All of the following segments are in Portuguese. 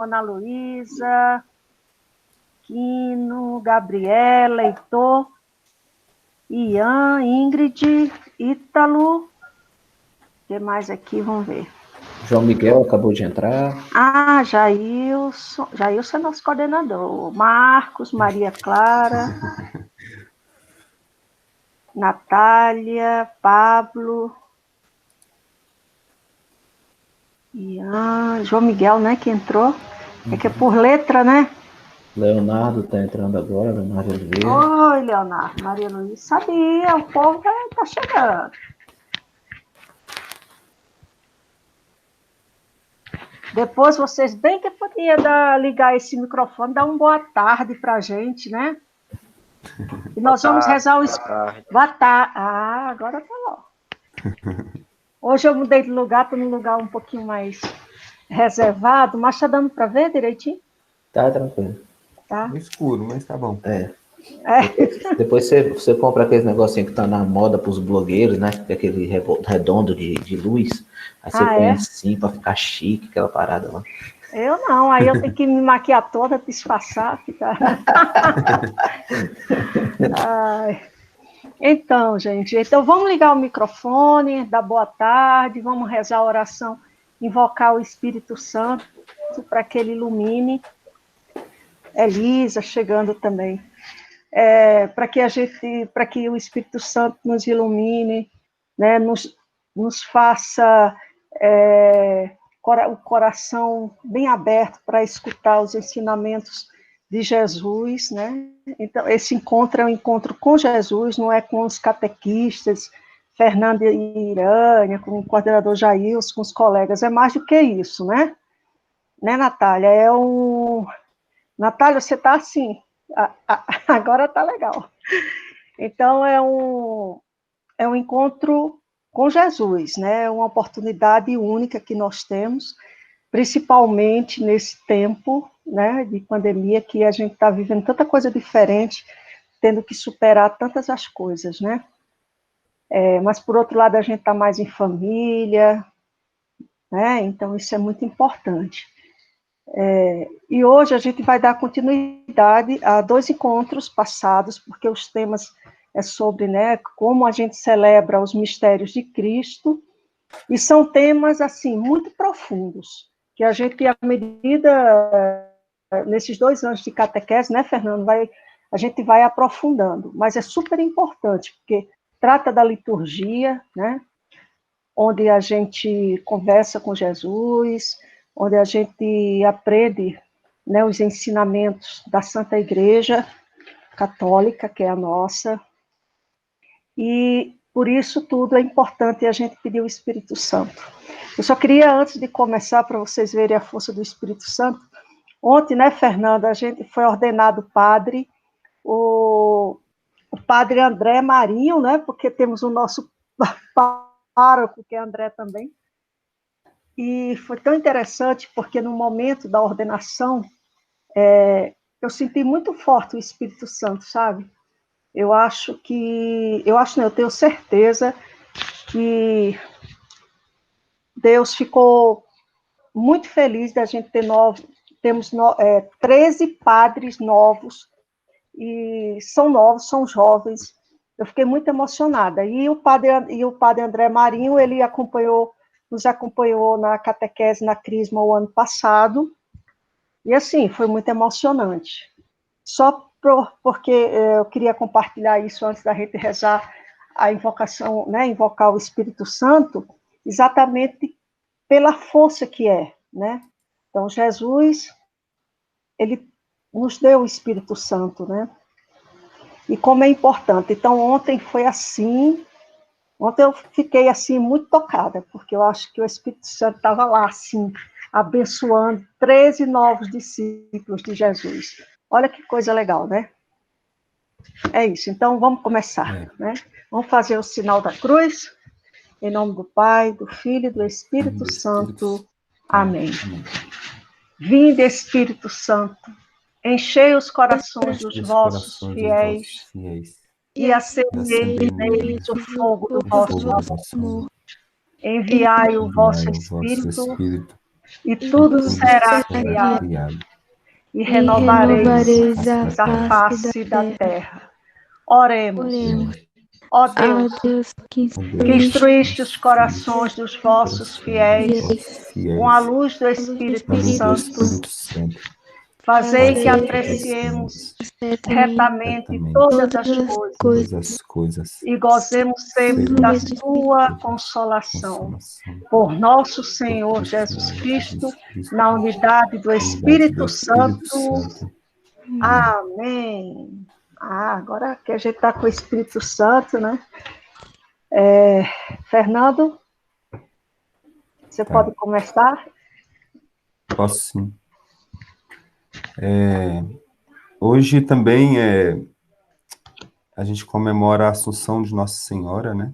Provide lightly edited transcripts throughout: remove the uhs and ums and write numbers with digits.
Ana Luísa, Quino, Gabriela, Heitor, Ian, Ingrid, Ítalo. O que mais aqui? Vamos ver. João Miguel acabou de entrar. Ah, Jailson. Jailson é nosso coordenador. Marcos, Maria Clara, Natália, Pablo, Ian, João Miguel, né, que entrou. É que é por letra, né? Leonardo está entrando agora, Leonardo Oliveira. Oi, Leonardo, Maria Luísa. Sabia, o povo tá chegando. Depois vocês bem que podia ligar esse microfone, dar uma boa tarde para a gente, né? E nós vamos rezar o Espírito. Boa tarde. Ah, agora falou. Hoje eu mudei de lugar, estou num lugar um pouquinho mais reservado, mas está dando para ver direitinho? Tá tranquilo. Tá. No escuro, mas tá bom. Depois você compra aqueles negocinho que tá na moda pros blogueiros, né? Aquele redondo de luz. Aí você põe assim pra ficar chique, aquela parada lá. Eu não, aí eu tenho que me maquiar toda, disfarçar, ficar. Então, gente, vamos ligar o microfone, dar boa tarde, vamos rezar a oração, invocar o Espírito Santo para que ele ilumine. Elisa chegando também. Para que o Espírito Santo nos ilumine, né, nos faça o coração bem aberto para escutar os ensinamentos de Jesus, né? Então, esse encontro é um encontro com Jesus, não é com os catequistas, Fernanda e Irânia, com o coordenador Jailson, com os colegas, é mais do que isso, né? Né, Natália? Natália, você está assim, agora está legal. Então, é um encontro com Jesus, né? É uma oportunidade única que nós temos, principalmente nesse tempo, né, de pandemia, que a gente está vivendo tanta coisa diferente, tendo que superar tantas as coisas, né? Mas, por outro lado, a gente está mais em família, né? Então, isso é muito importante. E hoje a gente vai dar continuidade a 2 encontros passados, porque os temas é sobre, né, como a gente celebra os mistérios de Cristo, e são temas, assim, muito profundos, que a gente, à medida, nesses 2 anos de catequese, né, Fernando, a gente vai aprofundando, mas é super importante, porque trata da liturgia, né, onde a gente conversa com Jesus, onde a gente aprende, né, os ensinamentos da Santa Igreja Católica, que é a nossa, e por isso tudo é importante a gente pedir o Espírito Santo. Eu só queria, antes de começar, para vocês verem a força do Espírito Santo, ontem, né, Fernanda, a gente foi ordenado padre, o padre André Marinho, né, porque temos o nosso pároco, que é André também, e foi tão interessante, porque no momento da ordenação, eu senti muito forte o Espírito Santo, sabe? Eu tenho certeza que Deus ficou muito feliz da gente temos 13 padres novos, e são novos, são jovens. Eu fiquei muito emocionada. E o padre André Marinho, ele nos acompanhou na catequese, na Crisma, o ano passado, e assim, foi muito emocionante. Só porque eu queria compartilhar isso antes da gente rezar a invocação, né, invocar o Espírito Santo, exatamente pela força que é, né? Então, Jesus, ele nos deu o Espírito Santo, né? E como é importante. Então, ontem foi assim. Ontem eu fiquei assim muito tocada, porque eu acho que o Espírito Santo estava lá, assim, abençoando 13 novos discípulos de Jesus. Olha que coisa legal, né? É isso. Então, vamos começar, né? Vamos fazer o sinal da cruz, em nome do Pai, do Filho e do Espírito Santo. Amém. Vinde, Espírito Santo, enchei os corações dos vossos fiéis e acendei neles o fogo do vosso amor. Enviai o vosso Espírito, e tudo será criado, e renovareis a face da terra. Oremos. Ó Deus, que instruíste os corações dos vossos fiéis com a luz do Espírito Santo, fazei que apreciemos retamente todas as coisas e gozemos sempre da sua consolação. Por nosso Senhor Jesus Cristo, na unidade do Espírito Santo. Amém. Agora que a gente está com o Espírito Santo, né? Fernando, você pode começar? Posso sim. Hoje também a gente comemora a Assunção de Nossa Senhora, né?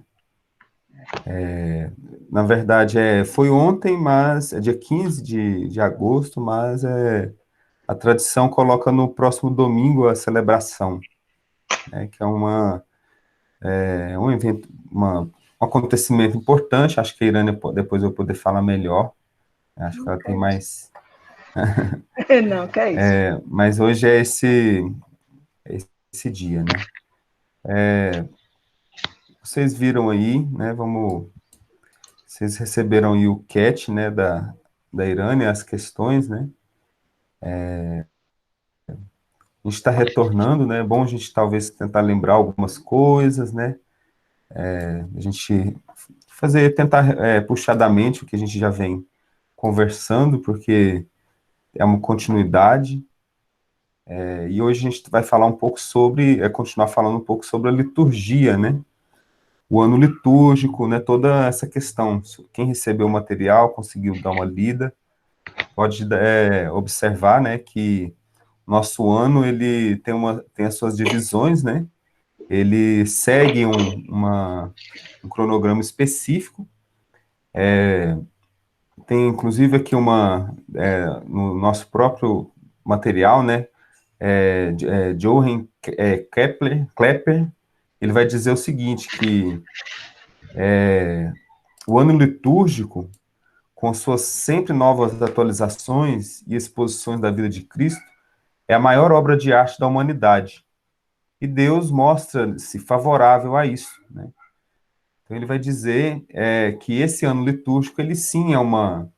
Na verdade, foi ontem, mas é dia 15 de agosto, mas a tradição coloca no próximo domingo a celebração, né, que é um evento, um acontecimento importante. Acho que a Irânia depois eu poder falar melhor. Acho que ela tem mais... Não, que é isso. Mas hoje é esse dia, né? Vocês viram aí, né? Vocês receberam aí o CAT, né? Da Irânia, as questões, né? A gente está retornando, né? É bom a gente talvez tentar lembrar algumas coisas, né? A gente tentar puxadamente o que a gente já vem conversando, porque é uma continuidade. E hoje a gente vai falar um pouco continuar falando um pouco sobre a liturgia, né? O ano litúrgico, né? Toda essa questão. Quem recebeu o material, conseguiu dar uma lida, pode observar, né? Que nosso ano, ele tem as suas divisões, né? Ele segue um cronograma específico. Tem, inclusive, aqui no nosso próprio material, né? Johann Kepler, ele vai dizer o seguinte, que o ano litúrgico, com suas sempre novas atualizações e exposições da vida de Cristo, é a maior obra de arte da humanidade. E Deus mostra-se favorável a isso, né? Então ele vai dizer que esse ano litúrgico, ele sim é uma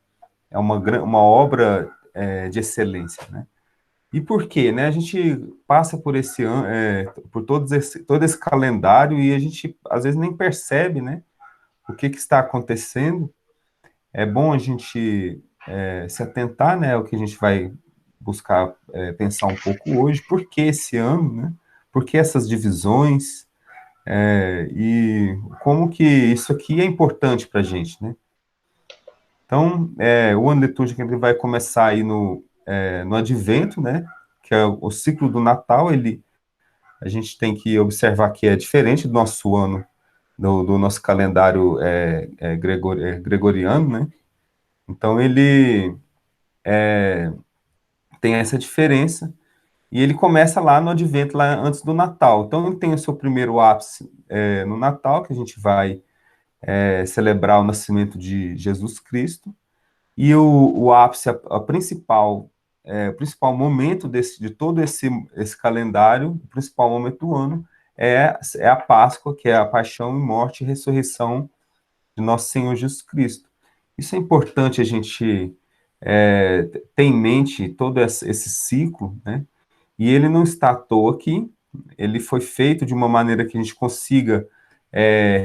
obra de excelência, né? E por quê? Né? A gente passa por esse ano, por todo esse calendário, e a gente às vezes nem percebe, né, o que está acontecendo. É bom a gente se atentar, né, ao que a gente vai buscar pensar um pouco hoje. Por que esse ano, né? Por que essas divisões? E como que isso aqui é importante para a gente, né? Então, o ano litúrgico ele vai começar aí no Advento, né? Que é o ciclo do Natal. A gente tem que observar que é diferente do nosso ano, do nosso calendário gregoriano, né? Então, ele tem essa diferença, e ele começa lá no Advento, lá antes do Natal. Então, ele tem o seu primeiro ápice no Natal, que a gente vai celebrar o nascimento de Jesus Cristo, e o ápice, o principal momento de todo esse calendário, o principal momento do ano, é a Páscoa, que é a paixão, morte e ressurreição de nosso Senhor Jesus Cristo. Isso é importante a gente ter em mente todo esse ciclo, né? E ele não está à toa aqui, ele foi feito de uma maneira que a gente consiga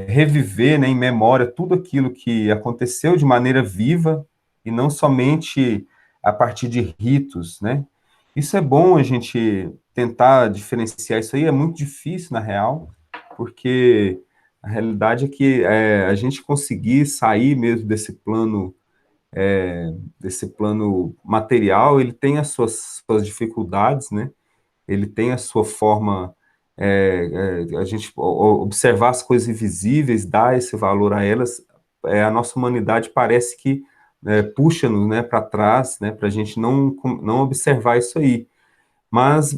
reviver, né, em memória tudo aquilo que aconteceu de maneira viva, e não somente a partir de ritos, né? Isso é bom a gente tentar diferenciar isso aí, é muito difícil, na real, porque a realidade é que a gente conseguir sair mesmo desse plano material, ele tem as suas dificuldades, né? Ele tem a sua forma, a gente observar as coisas invisíveis, dar esse valor a elas. A nossa humanidade parece que puxa-nos, né, para trás, né, para a gente não observar isso aí. Mas,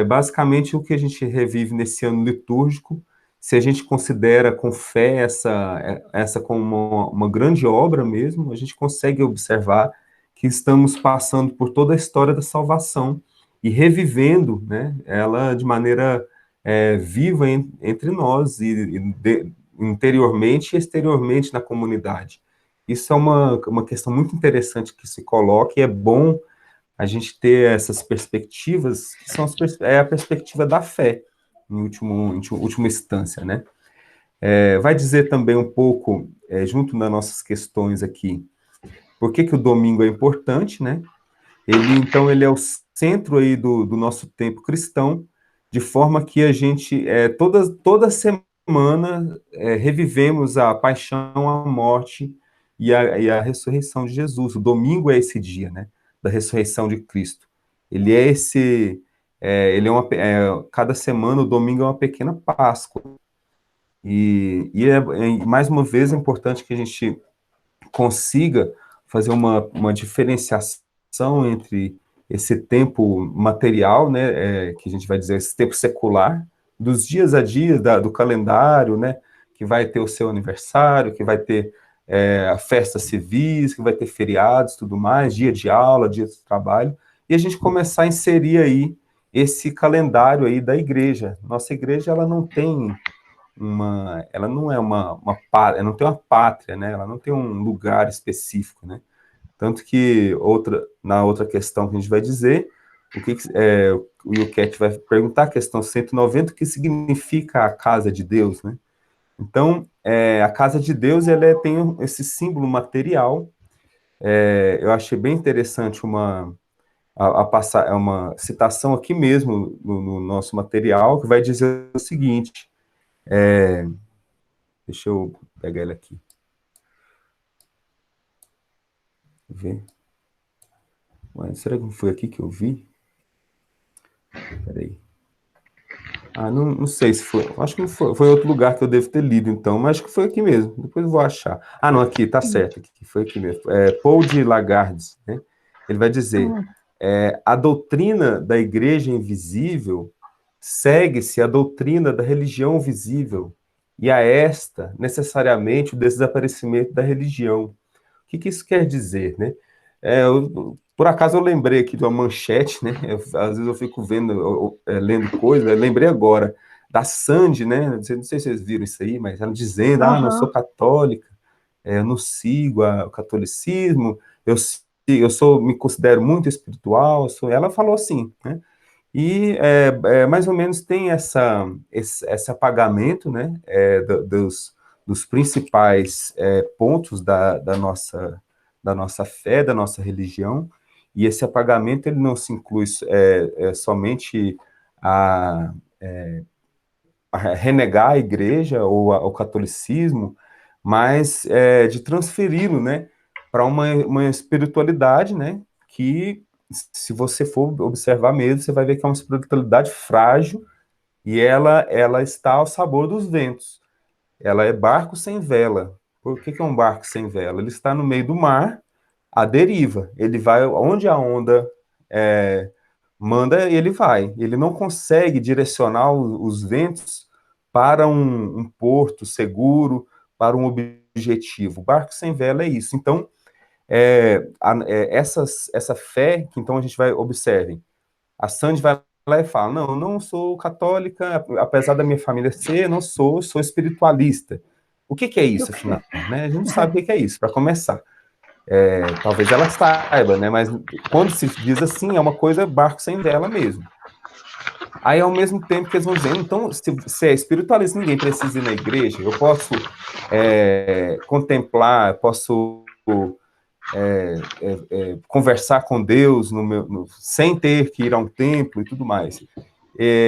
basicamente, o que a gente revive nesse ano litúrgico, se a gente considera com fé essa como uma grande obra mesmo, a gente consegue observar que estamos passando por toda a história da salvação e revivendo, né, ela de maneira viva entre nós, interiormente e exteriormente na comunidade. Isso é uma questão muito interessante que se coloca, e é bom a gente ter essas perspectivas, que são a perspectiva da fé, em última instância, né? Vai dizer também um pouco, junto das nossas questões aqui, por que o domingo é importante, né? Então, ele é o centro aí do nosso tempo cristão, de forma que a gente, toda semana, revivemos a paixão, a morte e a ressurreição de Jesus. O domingo é esse dia, né, da ressurreição de Cristo. Ele é cada semana, o domingo é uma pequena Páscoa. E mais uma vez, é importante que a gente consiga fazer uma diferenciação entre esse tempo material, né, que a gente vai dizer, esse tempo secular, dos dias a dias do calendário, né, que vai ter o seu aniversário, que vai ter festas civis, que vai ter feriados, tudo mais, dia de aula, dia de trabalho, e a gente começar a inserir aí esse calendário aí da igreja. Nossa igreja, ela não tem ela não é ela não tem uma pátria, né? Ela não tem um lugar específico, né? Tanto que na outra questão que a gente vai dizer, o Yucat vai perguntar, a questão 190, o que significa a casa de Deus, né? Então, a casa de Deus, ela tem esse símbolo material. Eu achei bem interessante uma citação aqui mesmo no nosso material, que vai dizer o seguinte. Deixa eu pegar ele aqui. Ver. Ué, será que não foi aqui que eu vi? Peraí. Não sei se foi. Acho que não foi. Foi outro lugar que eu devo ter lido, então. Mas acho que foi aqui mesmo. Depois eu vou achar. Não, aqui, tá certo. Aqui, foi aqui mesmo. Paul de Lagarde, né? Ele vai dizer: a doutrina da igreja invisível segue-se a doutrina da religião visível, e a esta, necessariamente, o desaparecimento da religião. O que isso quer dizer, né? Por acaso eu lembrei aqui de uma manchete, né? Às vezes eu fico lendo coisa, eu lembrei agora da Sandy, né? Não sei se vocês viram isso aí, mas ela dizendo, não sou católica, eu não sigo o catolicismo, me considero muito espiritual, ela falou assim, né? E mais ou menos tem esse apagamento, né? Dos principais pontos da nossa fé, da nossa religião, e esse apagamento ele não se inclui somente a renegar a igreja ou o catolicismo, mas de transferi-lo, né, para uma espiritualidade, né, que, se você for observar mesmo, você vai ver que é uma espiritualidade frágil, e ela está ao sabor dos ventos. Ela é barco sem vela. Por que é um barco sem vela? Ele está no meio do mar, à deriva. Ele vai onde a onda manda, ele vai. Ele não consegue direcionar os ventos para um porto seguro, para um objetivo. O barco sem vela é isso. Então, essa fé que então a gente vai observe. A Sandy vai lá e fala, não, eu não sou católica, apesar da minha família ser, não sou espiritualista. O que é isso, afinal? Né? A gente sabe o que é isso, para começar. Talvez ela saiba, né? Mas quando se diz assim, é uma coisa barco sem vela mesmo. Aí, ao mesmo tempo que eles vão dizendo, então, se é espiritualista, ninguém precisa ir na igreja, eu posso contemplar, posso conversar com Deus sem ter que ir a um templo e tudo mais.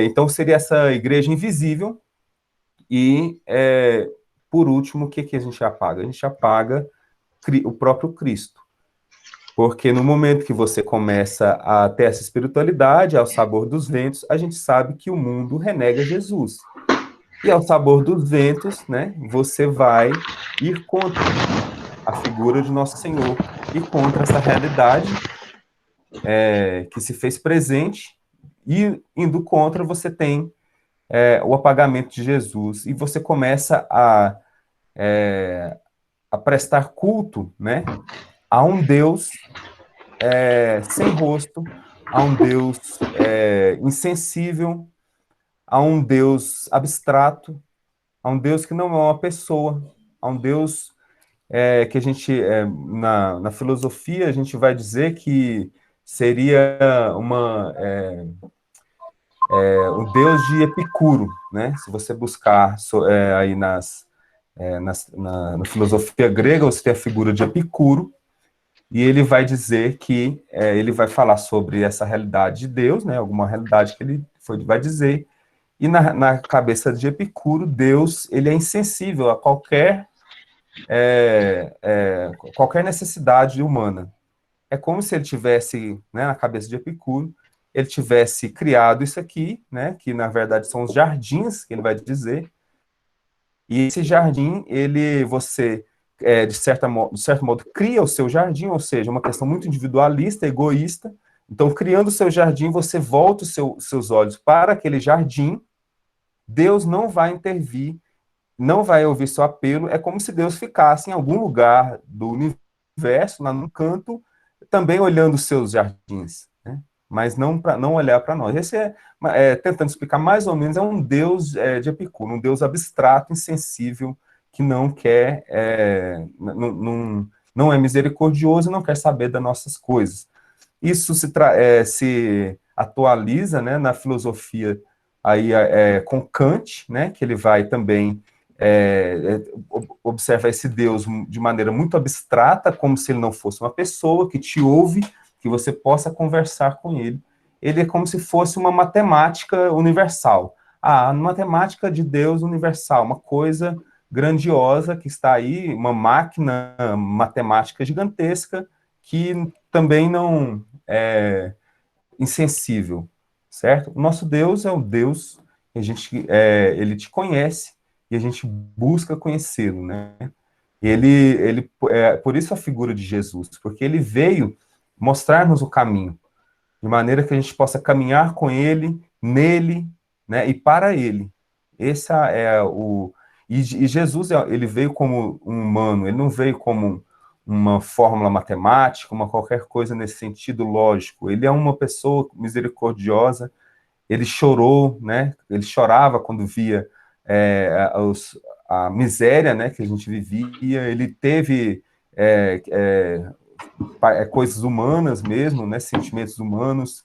Então, seria essa igreja invisível. E, por último, o que a gente apaga? A gente apaga o próprio Cristo. Porque no momento que você começa a ter essa espiritualidade, ao sabor dos ventos, a gente sabe que o mundo renega Jesus. E ao sabor dos ventos, né, você vai ir contra a figura de Nosso Senhor e contra essa realidade que se fez presente, e indo contra, você tem o apagamento de Jesus, e você começa a prestar culto, né, a um Deus sem rosto, a um Deus insensível, a um Deus abstrato, a um Deus que não é uma pessoa, a um Deus que a gente, na filosofia, a gente vai dizer que seria o Deus de Epicuro, né? Se você buscar aí na filosofia grega, você tem a figura de Epicuro, e ele vai dizer que ele vai falar sobre essa realidade de Deus, né? Alguma realidade que ele vai dizer, e na cabeça de Epicuro, Deus ele é insensível a qualquer necessidade humana. É como se ele tivesse, né, na cabeça de Epicuro, ele tivesse criado isso aqui, né, que na verdade são os jardins, que ele vai dizer, e esse jardim, você, de certo modo, cria o seu jardim, ou seja, uma questão muito individualista, egoísta. Então, criando o seu jardim, você volta os seus olhos para aquele jardim, Deus não vai intervir, não vai ouvir seu apelo, é como se Deus ficasse em algum lugar do universo, lá num canto, também olhando os seus jardins, né? Mas não olhar para nós. Esse tentando explicar mais ou menos, é um Deus de Epicuro, um Deus abstrato, insensível, que não quer, não é misericordioso e não quer saber das nossas coisas. Isso se atualiza, né, na filosofia aí, com Kant, né, que ele vai também observa esse Deus de maneira muito abstrata, como se ele não fosse uma pessoa que te ouve, que você possa conversar com ele. Ele é como se fosse uma matemática universal. A matemática de Deus universal, uma coisa grandiosa que está aí, uma máquina matemática gigantesca que também não é insensível, certo? O nosso Deus é o Deus que ele te conhece e a gente busca conhecê-lo, né? Por isso a figura de Jesus, porque ele veio mostrar-nos o caminho, de maneira que a gente possa caminhar com ele, nele, né, e para ele. E Jesus, ele veio como um humano, ele não veio como uma fórmula matemática, uma qualquer coisa nesse sentido lógico. Ele é uma pessoa misericordiosa, ele chorou, né, ele chorava quando via a miséria, né, que a gente vivia, ele teve coisas humanas mesmo, né, sentimentos humanos,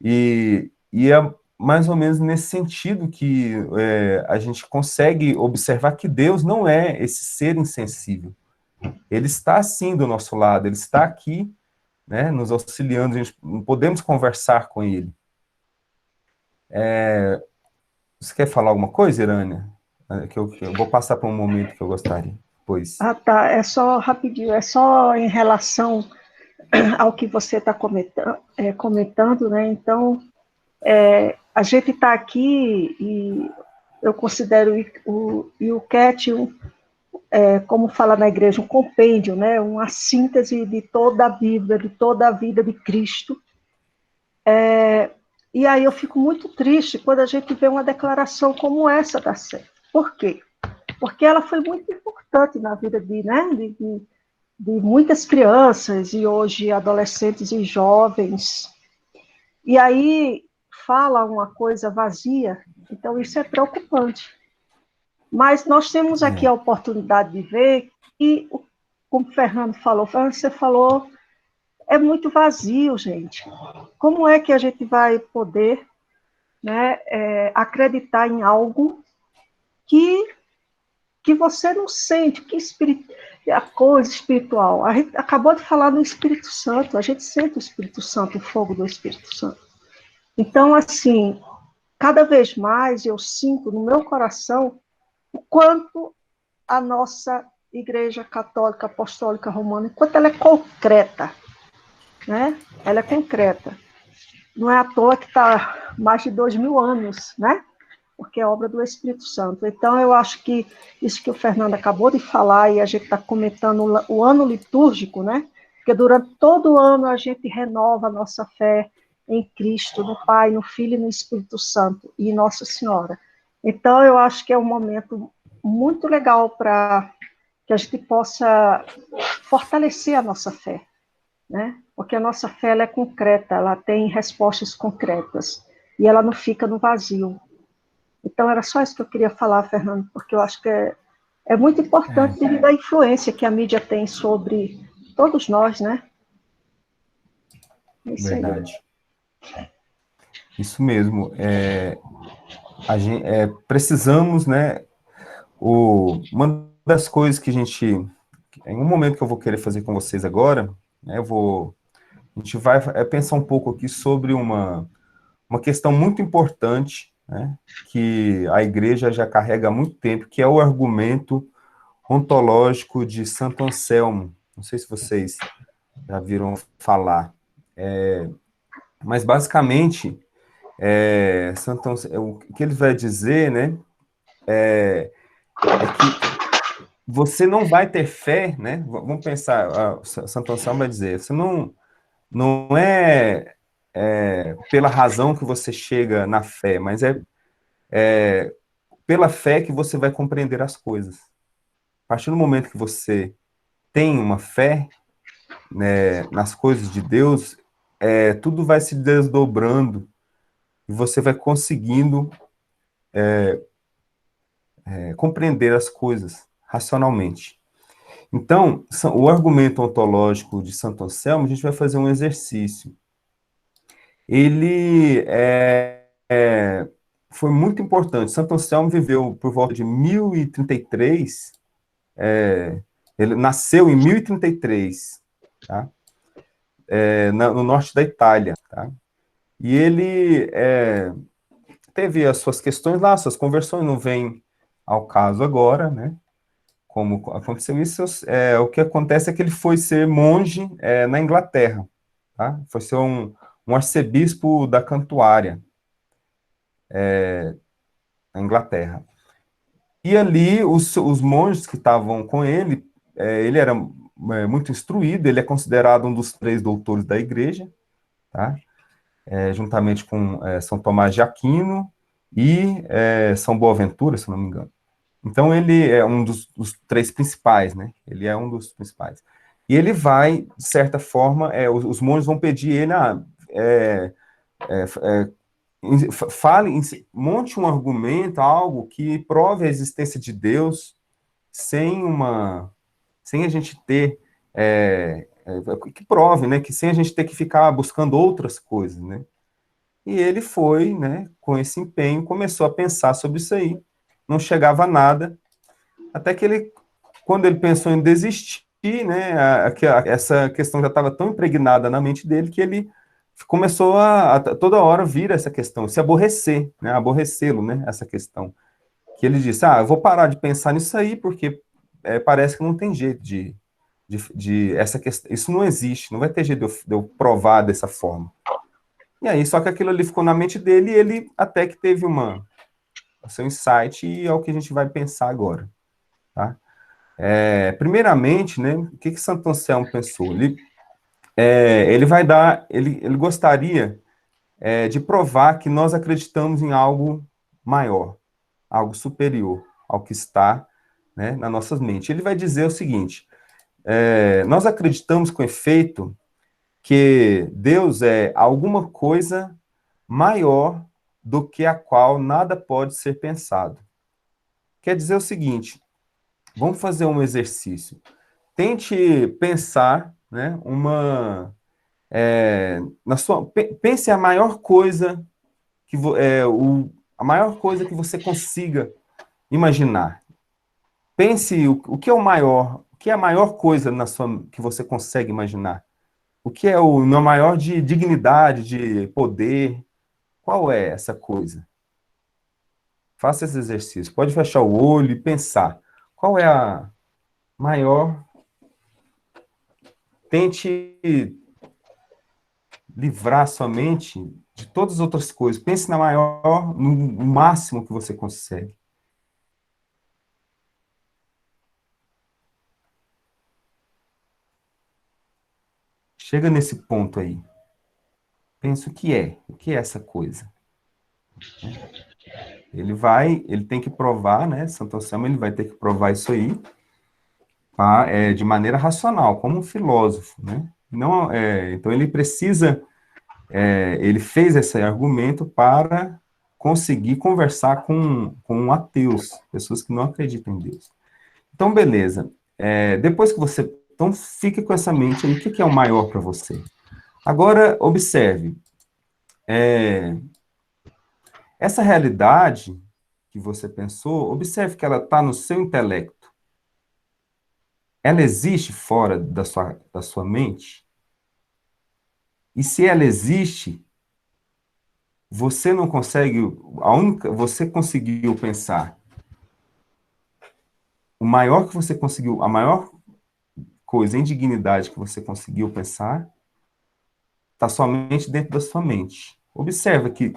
e é mais ou menos nesse sentido que a gente consegue observar que Deus não é esse ser insensível. Ele está, sim, do nosso lado, ele está aqui, né, nos auxiliando, a gente podemos conversar com ele. Você quer falar alguma coisa, Irânia? Que eu vou passar para um momento que eu gostaria. Pois. Ah, tá. É só rapidinho, é só em relação ao que você está comentando, né? Então, a gente está aqui e eu considero o CAT, como fala na igreja, um compêndio, né? Uma síntese de toda a Bíblia, de toda a vida de Cristo. E aí eu fico muito triste quando a gente vê uma declaração como essa da Sé. Por quê? Porque ela foi muito importante na vida de muitas crianças e hoje adolescentes e jovens. E aí fala uma coisa vazia, então isso é preocupante. Mas nós temos aqui a oportunidade de ver que, como o Fernando falou, você falou, é muito vazio, gente. Como é que a gente vai poder, né, acreditar em algo que você não sente, a coisa espiritual? A gente acabou de falar do Espírito Santo, a gente sente o Espírito Santo, o fogo do Espírito Santo. Então, assim, cada vez mais eu sinto no meu coração o quanto a nossa Igreja Católica Apostólica Romana, enquanto ela é concreta, né? Ela é concreta. Não é à toa que está mais de 2000 anos, né? Porque é obra do Espírito Santo. Então, eu acho que isso que o Fernando acabou de falar, e a gente está comentando o ano litúrgico, né? Porque durante todo o ano a gente renova a nossa fé em Cristo, no Pai, no Filho e no Espírito Santo, e Nossa Senhora. Então, eu acho que é um momento muito legal para que a gente possa fortalecer a nossa fé, né? porque a nossa fé ela é concreta, ela tem respostas concretas, e ela não fica no vazio. Então, era só isso que eu queria falar, Fernando, porque eu acho que é muito importante devido à influência que a mídia tem sobre todos nós, né? É isso aí. Verdade. Isso mesmo. Precisamos, né? Uma das coisas que em um momento que eu vou querer fazer com vocês agora, né, a gente vai pensar um pouco aqui sobre uma questão muito importante, né, que a igreja já carrega há muito tempo, que é o argumento ontológico de Santo Anselmo. Não sei se vocês já viram falar. Mas, basicamente, Santo Anselmo, o que ele vai dizer, né, é que você não vai ter fé, né? Vamos pensar, Santo Anselmo vai dizer, você não é pela razão que você chega na fé, mas é pela fé que você vai compreender as coisas. A partir do momento que você tem uma fé, né, nas coisas de Deus, tudo vai se desdobrando e você vai conseguindo compreender as coisas racionalmente. Então, o argumento ontológico de Santo Anselmo, a gente vai fazer um exercício. Ele foi muito importante. Santo Anselmo viveu por volta de 1033, ele nasceu em 1033, tá? No norte da Itália, tá? E ele teve as suas questões lá, suas conversões, não vem ao caso agora, né? Como aconteceu isso, o que acontece é que ele foi ser monge na Inglaterra, tá? Foi ser um arcebispo da Cantuária, na Inglaterra. E ali, os monges que estavam com ele, ele era muito instruído, ele é considerado um dos 3 doutores da igreja, tá? Juntamente com São Tomás de Aquino e São Boaventura, se não me engano. Então, ele é um dos 3 principais, né? Ele é um dos principais. E ele vai, de certa forma, os monges vão pedir ele, monte um argumento, algo que prove a existência de Deus sem a gente ter, que prove, né? Que sem a gente ter que ficar buscando outras coisas, né? E ele foi, né? Com esse empenho, começou a pensar sobre isso aí. Não chegava a nada, até que quando ele pensou em desistir, né, essa questão já estava tão impregnada na mente dele que ele começou a toda hora vir essa questão, se aborrecer, né, aborrecê-lo, né, essa questão. Que ele disse, eu vou parar de pensar nisso aí, porque parece que não tem jeito de essa questão, isso não existe, não vai ter jeito de eu provar dessa forma. E aí, só que aquilo ali ficou na mente dele e ele até que teve o seu insight, e é o que a gente vai pensar agora, tá? Primeiramente, né, o que Santo Anselmo pensou? Ele gostaria de provar que nós acreditamos em algo maior, algo superior ao que está, né, nas nossas mentes. Ele vai dizer o seguinte, nós acreditamos com efeito que Deus é alguma coisa maior do que a qual nada pode ser pensado. Quer dizer o seguinte, vamos fazer um exercício. Tente pensar, né, pense a maior coisa a maior coisa que você consiga imaginar. Pense o que é o que é a maior coisa que você consegue imaginar. O que é na maior de dignidade, de poder? Qual é essa coisa? Faça esse exercício. Pode fechar o olho e pensar. Qual é a maior? Tente livrar sua mente de todas as outras coisas. Pense na maior, no máximo que você consegue. Chega nesse ponto aí. Pensa o que é essa coisa. Ele tem que provar, né? Santo Anselmo, ele vai ter que provar isso aí, de maneira racional, como um filósofo, né? Não, então ele precisa, ele fez esse argumento para conseguir conversar com ateus, pessoas que não acreditam em Deus. Então, beleza. Depois que você... Então, fique com essa mente aí. O que é o maior para você? Agora, observe. Essa realidade que você pensou, observe que ela está no seu intelecto. Ela existe fora da sua mente? E se ela existe, você não consegue... Você conseguiu pensar. O maior que você conseguiu... A maior coisa em dignidade que você conseguiu pensar está somente dentro da sua mente. Observa que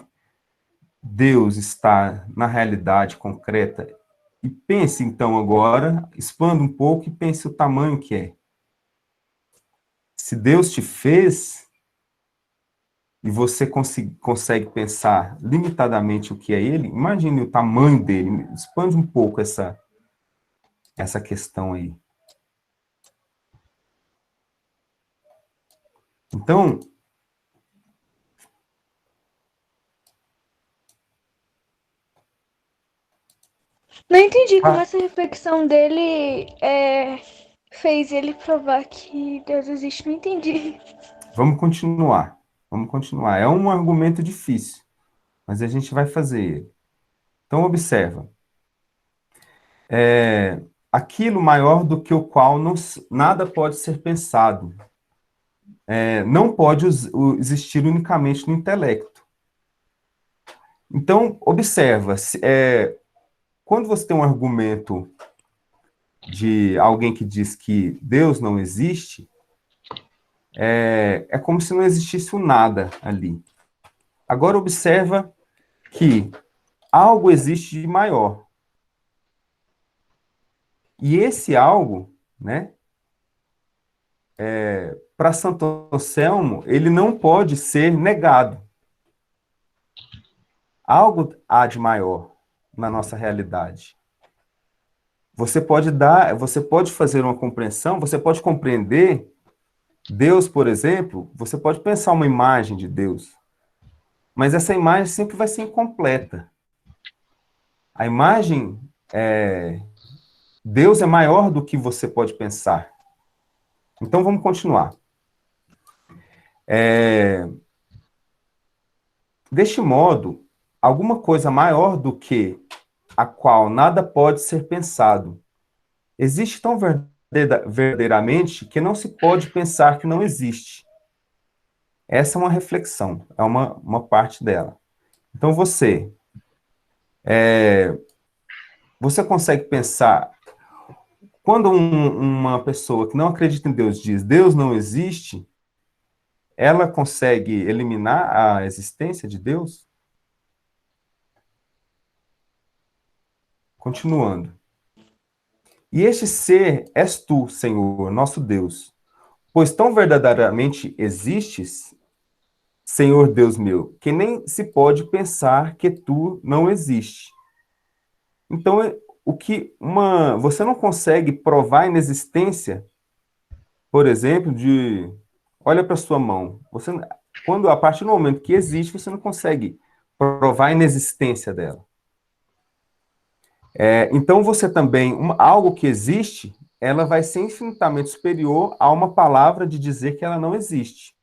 Deus está na realidade concreta e pense então agora, expanda um pouco e pense o tamanho que é. Se Deus te fez e você consegue pensar limitadamente o que é Ele, imagine o tamanho dele, expande um pouco essa questão aí. Então, Não entendi como essa reflexão dele fez ele provar que Deus existe. Não entendi. vamos continuar. Vamos continuar. É um argumento difícil, mas a gente vai fazer ele. Então, observa. Aquilo maior do que o qual nada pode ser pensado. Não pode existir unicamente no intelecto. Então, observa. Quando você tem um argumento de alguém que diz que Deus não existe, é como se não existisse o nada ali. Agora, observa que algo existe de maior. E esse algo, né, para Santo Anselmo, ele não pode ser negado. Algo há de maior na nossa realidade. Você pode fazer uma compreensão, você pode compreender Deus, por exemplo, você pode pensar uma imagem de Deus, mas essa imagem sempre vai ser incompleta. A imagem, Deus é maior do que você pode pensar. Então, vamos continuar. Deste modo, alguma coisa maior do que a qual nada pode ser pensado existe tão verdadeiramente que não se pode pensar que não existe. Essa é uma reflexão, é uma parte dela. Então, você consegue pensar... Quando uma pessoa que não acredita em Deus diz Deus não existe, ela consegue eliminar a existência de Deus? Continuando. E este ser és tu, Senhor, nosso Deus, pois tão verdadeiramente existes, Senhor Deus meu, que nem se pode pensar que tu não existe. Então, você não consegue provar a inexistência, por exemplo, olha para sua mão. A partir do momento que existe, você não consegue provar a inexistência dela. Então, você também, algo que existe, ela vai ser infinitamente superior a uma palavra de dizer que ela não existe.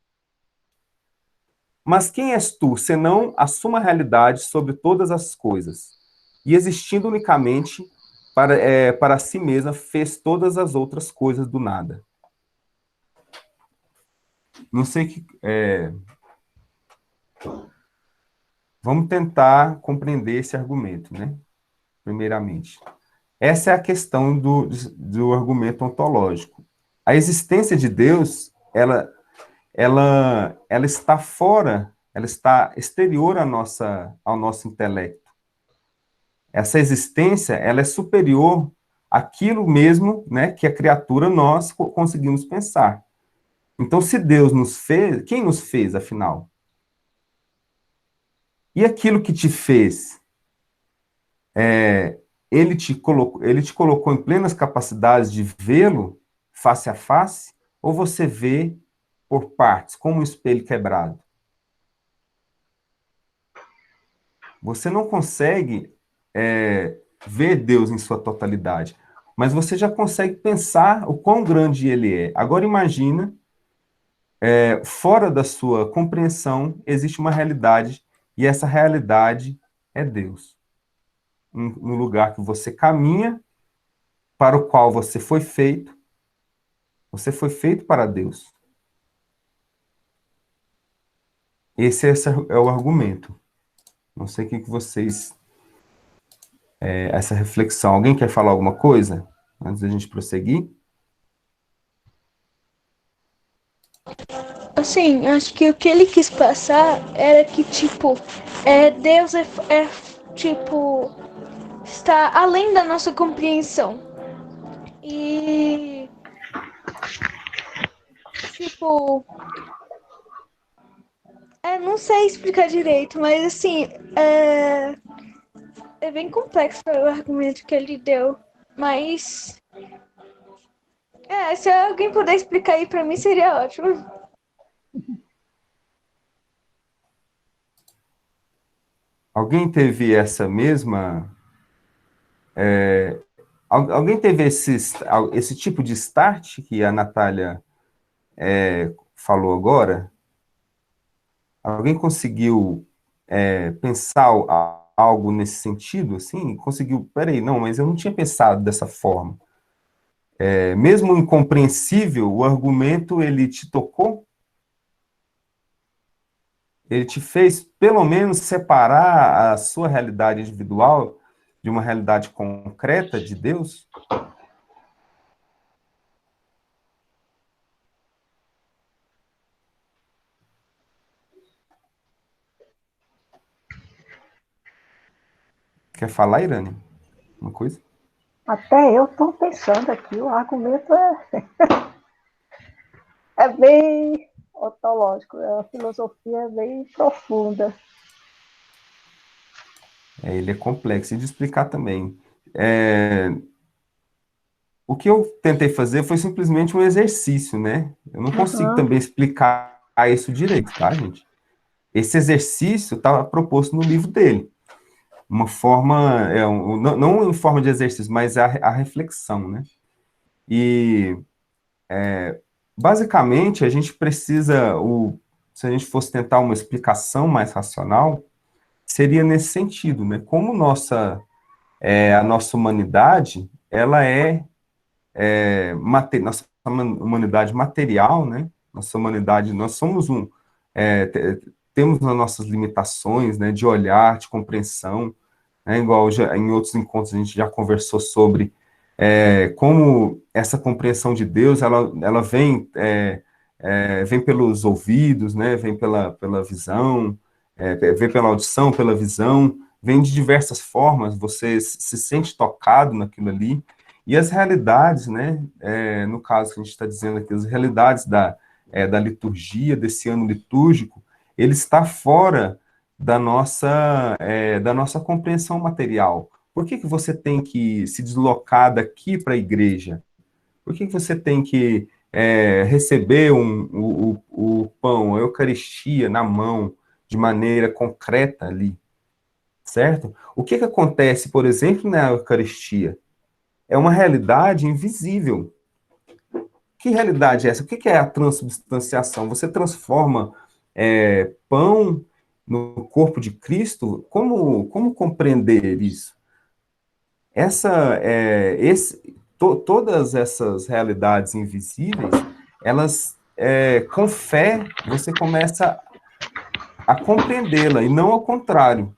Mas quem és tu, senão a suma realidade sobre todas as coisas? E existindo unicamente para si mesma, fez todas as outras coisas do nada. Não sei que... Vamos tentar compreender esse argumento, né? Primeiramente. Essa é a questão do argumento ontológico. A existência de Deus, ela está fora, ela está exterior ao nosso intelecto. Essa existência, ela é superior àquilo mesmo, né, que a criatura nós conseguimos pensar. Então, se Deus nos fez, quem nos fez, afinal? E aquilo que te fez, ele te colocou em plenas capacidades de vê-lo face a face, ou você vê por partes, como um espelho quebrado. Você não consegue ver Deus em sua totalidade, mas você já consegue pensar o quão grande ele é. Agora imagina, fora da sua compreensão, existe uma realidade, e essa realidade é Deus. No lugar que você caminha, para o qual você foi feito para Deus. Esse é o argumento. Não sei o que vocês... essa reflexão. Alguém quer falar alguma coisa? Antes da gente prosseguir? Assim, acho que o que ele quis passar era que, tipo, Deus tipo, está além da nossa compreensão. E, tipo, não sei explicar direito, mas, assim, é bem complexo o argumento que ele deu. Mas, se alguém puder explicar aí pra mim, seria ótimo. Alguém teve essa mesma... alguém teve esse tipo de start que a Natália falou agora? Alguém conseguiu pensar algo nesse sentido? Assim, conseguiu... Peraí, não, mas eu não tinha pensado dessa forma. Mesmo incompreensível, o argumento, ele te tocou? Ele te fez, pelo menos, separar a sua realidade individual de uma realidade concreta de Deus? Quer falar, Irane? Uma coisa? Até eu estou pensando aqui, o argumento é bem ontológico, a filosofia é bem profunda. Ele é complexo, e de explicar também. O que eu tentei fazer foi simplesmente um exercício, né? Eu não consigo também explicar isso direito, tá, gente? Esse exercício está proposto no livro dele. Uma forma, não em forma de exercício, mas a reflexão, né? E, basicamente, a gente precisa, se a gente fosse tentar uma explicação mais racional, seria nesse sentido, né? Como a nossa humanidade, ela nossa humanidade material, né? Nossa humanidade, nós somos temos as nossas limitações, né? De olhar, de compreensão, né? Igual em outros encontros a gente já conversou sobre como essa compreensão de Deus, ela vem pelos ouvidos, né? Vem pela visão, vem pela audição, pela visão, vem de diversas formas, você se sente tocado naquilo ali, e as realidades, né? No caso que a gente está dizendo aqui, as realidades da liturgia, desse ano litúrgico, ele está fora da nossa compreensão material. Por que você tem que se deslocar daqui para a igreja? Por que você tem que receber o pão, a Eucaristia na mão, de maneira concreta ali? Certo? O que acontece, por exemplo, na Eucaristia? É uma realidade invisível. Que realidade é essa? O que é a transubstanciação? Você transforma pão no corpo de Cristo? Como compreender isso? Todas essas realidades invisíveis, elas, com fé, você começa a compreendê-la, e não ao contrário.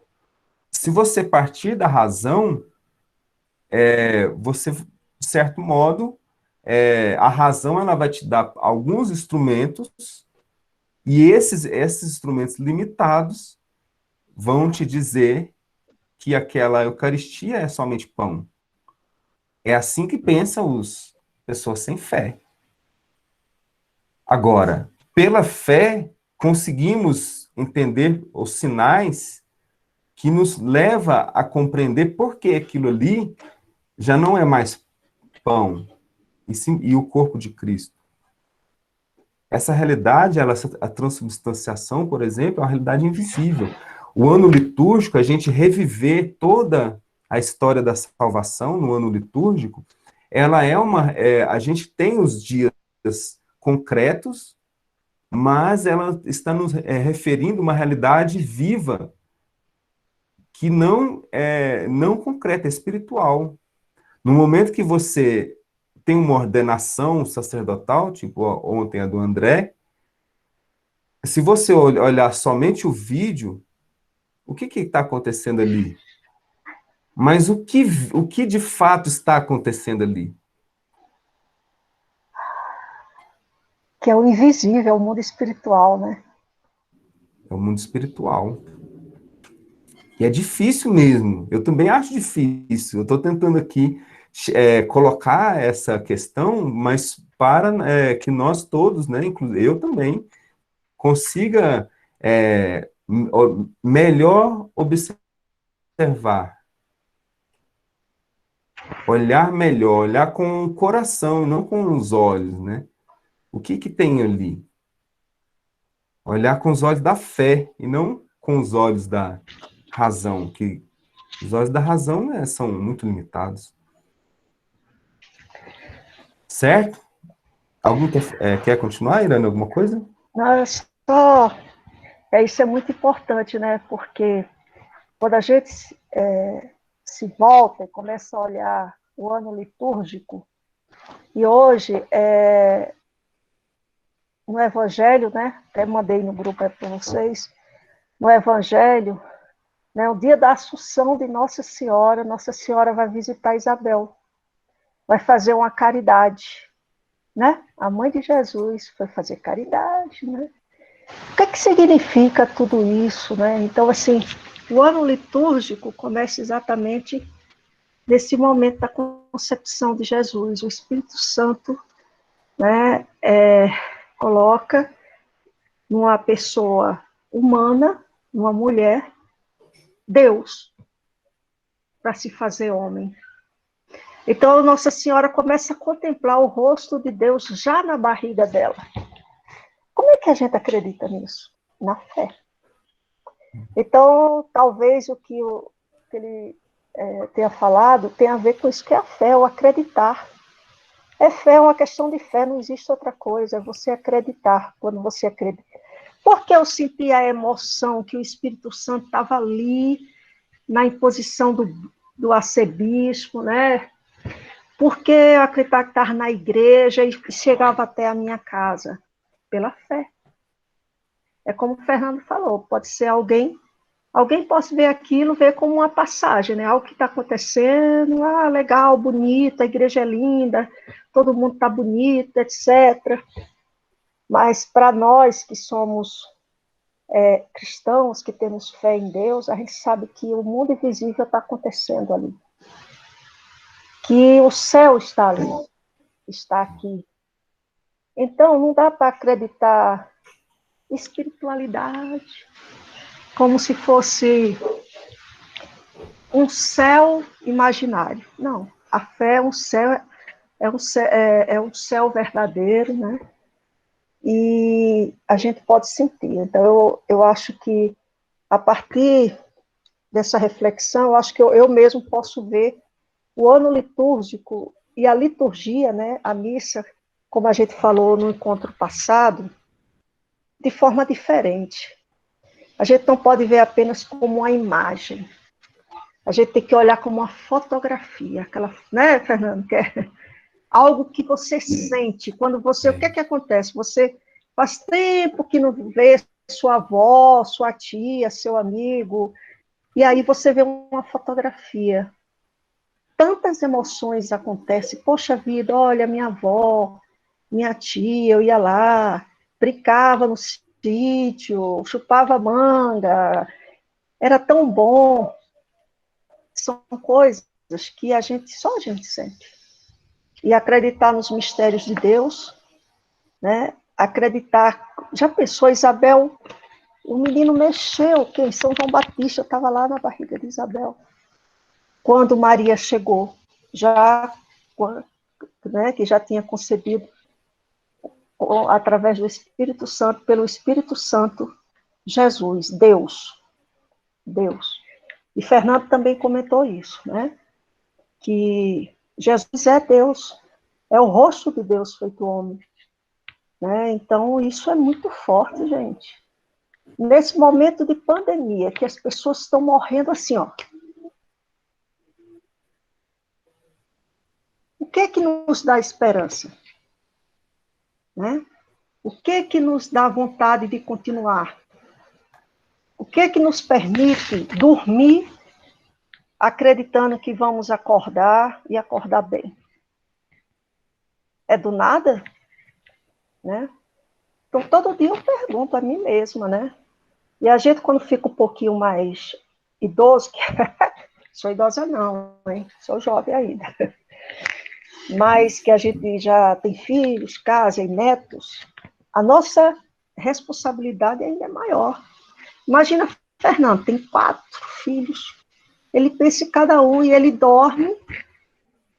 Se você partir da razão, você, de certo modo, a razão ela vai te dar alguns instrumentos, e esses instrumentos limitados vão te dizer que aquela Eucaristia é somente pão. É assim que pensam as pessoas sem fé. Agora, pela fé, conseguimos entender os sinais que nos leva a compreender por que aquilo ali já não é mais pão, e o corpo de Cristo. essa realidade, a transubstanciação, por exemplo, é uma realidade invisível. O ano litúrgico, a gente reviver toda a história da salvação no ano litúrgico, ela a gente tem os dias concretos, mas ela está nos referindo uma realidade viva, que não concreta, é espiritual. No momento que você tem uma ordenação sacerdotal, tipo ontem a do André, se você olhar somente o vídeo, o que está acontecendo ali? Mas o que de fato está acontecendo ali? Que é o invisível, é o mundo espiritual, né? É o mundo espiritual. E é difícil mesmo. Eu também acho difícil. Eu estou tentando aqui colocar essa questão, mas para que nós todos, né, inclusive eu também, consiga melhor observar, olhar melhor, olhar com o coração e não com os olhos, né? O que tem ali? Olhar com os olhos da fé e não com os olhos da razão, que os olhos da razão, né, são muito limitados. Certo? Alguém quer continuar, Irane, alguma coisa? Não, isso é muito importante, né? Porque quando a gente se volta e começa a olhar o ano litúrgico, e hoje, no Evangelho, né? Até mandei no grupo para vocês, no Evangelho, né, o dia da Assunção de Nossa Senhora vai visitar Isabel, vai fazer uma caridade, né? A mãe de Jesus foi fazer caridade, né? O que significa tudo isso, né? Então, assim, o ano litúrgico começa exatamente nesse momento da concepção de Jesus. O Espírito Santo, né, coloca numa pessoa humana, numa mulher, Deus, para se fazer homem. Então, Nossa Senhora começa a contemplar o rosto de Deus já na barriga dela. Como é que a gente acredita nisso? Na fé. Então, talvez o que ele tenha falado tem a ver com isso que é a fé, o acreditar. Fé é uma questão de fé, não existe outra coisa, é você acreditar quando você acredita. Porque eu senti a emoção que o Espírito Santo estava ali, na imposição do arcebispo, né? Porque eu acreditava que estava na igreja e chegava até a minha casa, pela fé. É como o Fernando falou, pode ser alguém pode ver aquilo, ver como uma passagem, né? Algo que está acontecendo, legal, bonito, a igreja é linda, todo mundo está bonito, etc. Mas para nós que somos cristãos, que temos fé em Deus, a gente sabe que o mundo invisível está acontecendo ali. Que o céu está ali, está aqui. Então, não dá para acreditar espiritualidade como se fosse um céu imaginário. Não, a fé é um céu verdadeiro, né? E a gente pode sentir. Então, eu acho que, a partir dessa reflexão, eu acho que eu mesmo posso ver o ano litúrgico e a liturgia, né? A missa, como a gente falou no encontro passado, de forma diferente. A gente não pode ver apenas como uma imagem. A gente tem que olhar como uma fotografia, aquela, né, Fernando, que é algo que você sente quando você, o que é que acontece? Você faz tempo que não vê sua avó, sua tia, seu amigo, e aí você vê uma fotografia. Tantas emoções acontecem. Poxa vida, olha, minha avó, minha tia, eu ia lá, brincava no sítio, chupava manga, era tão bom. São coisas que só a gente sente. E acreditar nos mistérios de Deus, né? Acreditar. Já pensou, Isabel? O menino mexeu, quem? São João Batista estava lá na barriga de Isabel. Quando Maria chegou, já, né, que já tinha concebido. através do Espírito Santo, pelo Espírito Santo, Jesus, Deus. Deus. E Fernando também comentou isso, né? Que Jesus é Deus, é o rosto de Deus feito homem. Né? Então, isso é muito forte, gente. Nesse momento de pandemia, que as pessoas estão morrendo assim, ó. O que é que nos dá esperança? Né? O que é que nos dá vontade de continuar? O que é que nos permite dormir acreditando que vamos acordar e acordar bem? É do nada? Né? Então, todo dia eu pergunto a mim mesma, né? E a gente, quando fica um pouquinho mais idoso, sou idosa não, hein? Sou jovem ainda, mas que a gente já tem filhos, casa e netos, a nossa responsabilidade ainda é maior. Imagina, Fernando, tem 4 filhos, ele pensa em cada um e ele dorme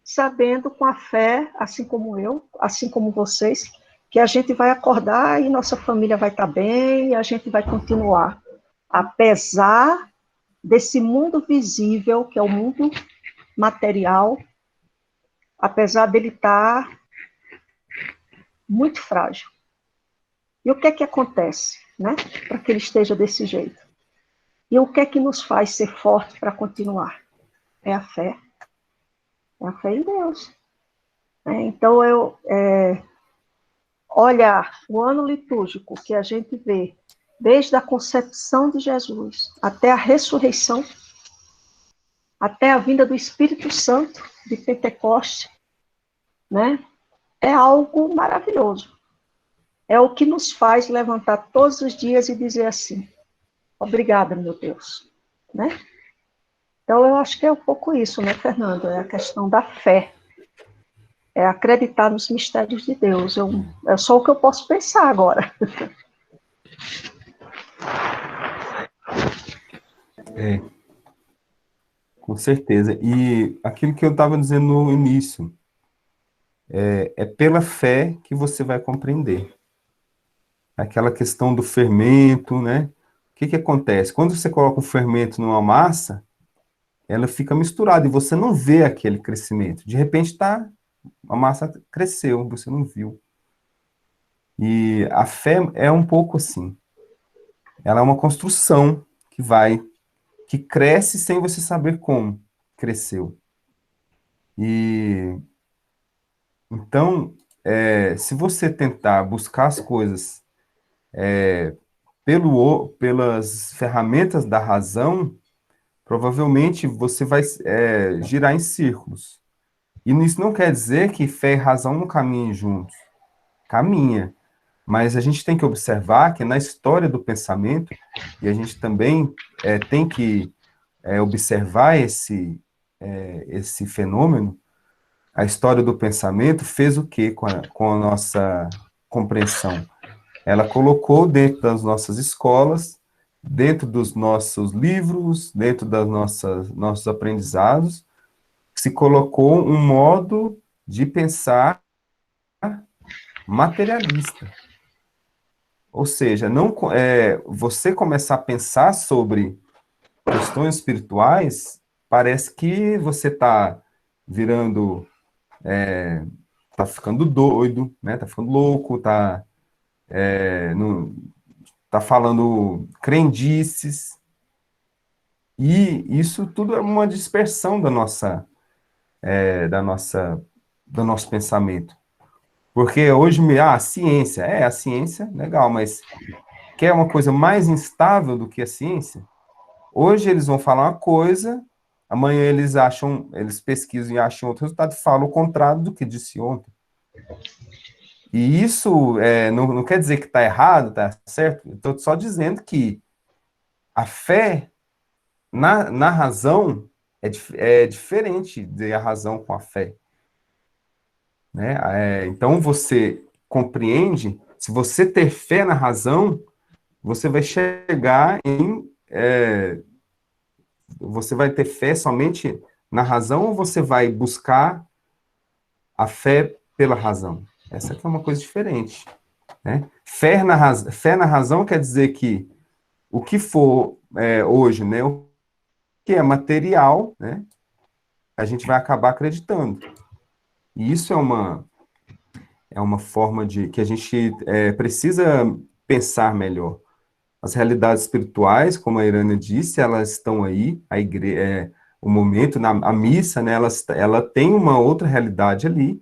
sabendo com a fé, assim como eu, assim como vocês, que a gente vai acordar e nossa família vai estar bem e a gente vai continuar. Apesar desse mundo visível, que é o mundo material, apesar dele estar muito frágil. E o que é que acontece, né, para que ele esteja desse jeito? E o que é que nos faz ser forte para continuar? É a fé. É a fé em Deus. Então, olha, o ano litúrgico que a gente vê, desde a concepção de Jesus até a ressurreição, até a vinda do Espírito Santo de Pentecoste, né? É algo maravilhoso. É o que nos faz levantar todos os dias e dizer assim, obrigada, meu Deus, né? Então, eu acho que é um pouco isso, né, Fernando? É a questão da fé. É acreditar nos mistérios de Deus. É só o que eu posso pensar agora. Com certeza. E aquilo que eu estava dizendo no início, é pela fé que você vai compreender. Aquela questão do fermento, né? O que que acontece? Quando você coloca um fermento numa massa, ela fica misturada e você não vê aquele crescimento. De repente, a massa cresceu, você não viu. E a fé é um pouco assim. Ela é uma construção que cresce sem você saber como cresceu. E então, se você tentar buscar as coisas pelas ferramentas da razão, provavelmente você vai girar em círculos. E isso não quer dizer que fé e razão não caminhem juntos. Caminha. Mas a gente tem que observar que na história do pensamento, e a gente também tem que observar esse fenômeno, a história do pensamento fez o que com a nossa compreensão? Ela colocou dentro das nossas escolas, dentro dos nossos livros, dentro das nossos aprendizados, se colocou um modo de pensar materialista. Ou seja, você começar a pensar sobre questões espirituais, parece que você está virando, está ficando doido, né? Está ficando louco, está falando crendices, e isso tudo é uma dispersão do nosso pensamento. Porque hoje, a ciência, legal, mas quer uma coisa mais instável do que a ciência? Hoje eles vão falar uma coisa, amanhã eles pesquisam e acham outro resultado e falam o contrário do que disse ontem. E isso não quer dizer que está errado, está certo? Estou só dizendo que a fé na razão é diferente da razão com a fé. Né? Então você compreende, se você ter fé na razão, você vai chegar você vai ter fé somente na razão ou você vai buscar a fé pela razão? Essa aqui é uma coisa diferente. né? Fé na razão quer dizer que o que for hoje, né, o que é material, né, a gente vai acabar acreditando. E isso é uma forma de que a gente precisa pensar melhor. As realidades espirituais, como a Irânia disse, elas estão aí, a igreja, o momento, a missa, né, ela tem uma outra realidade ali,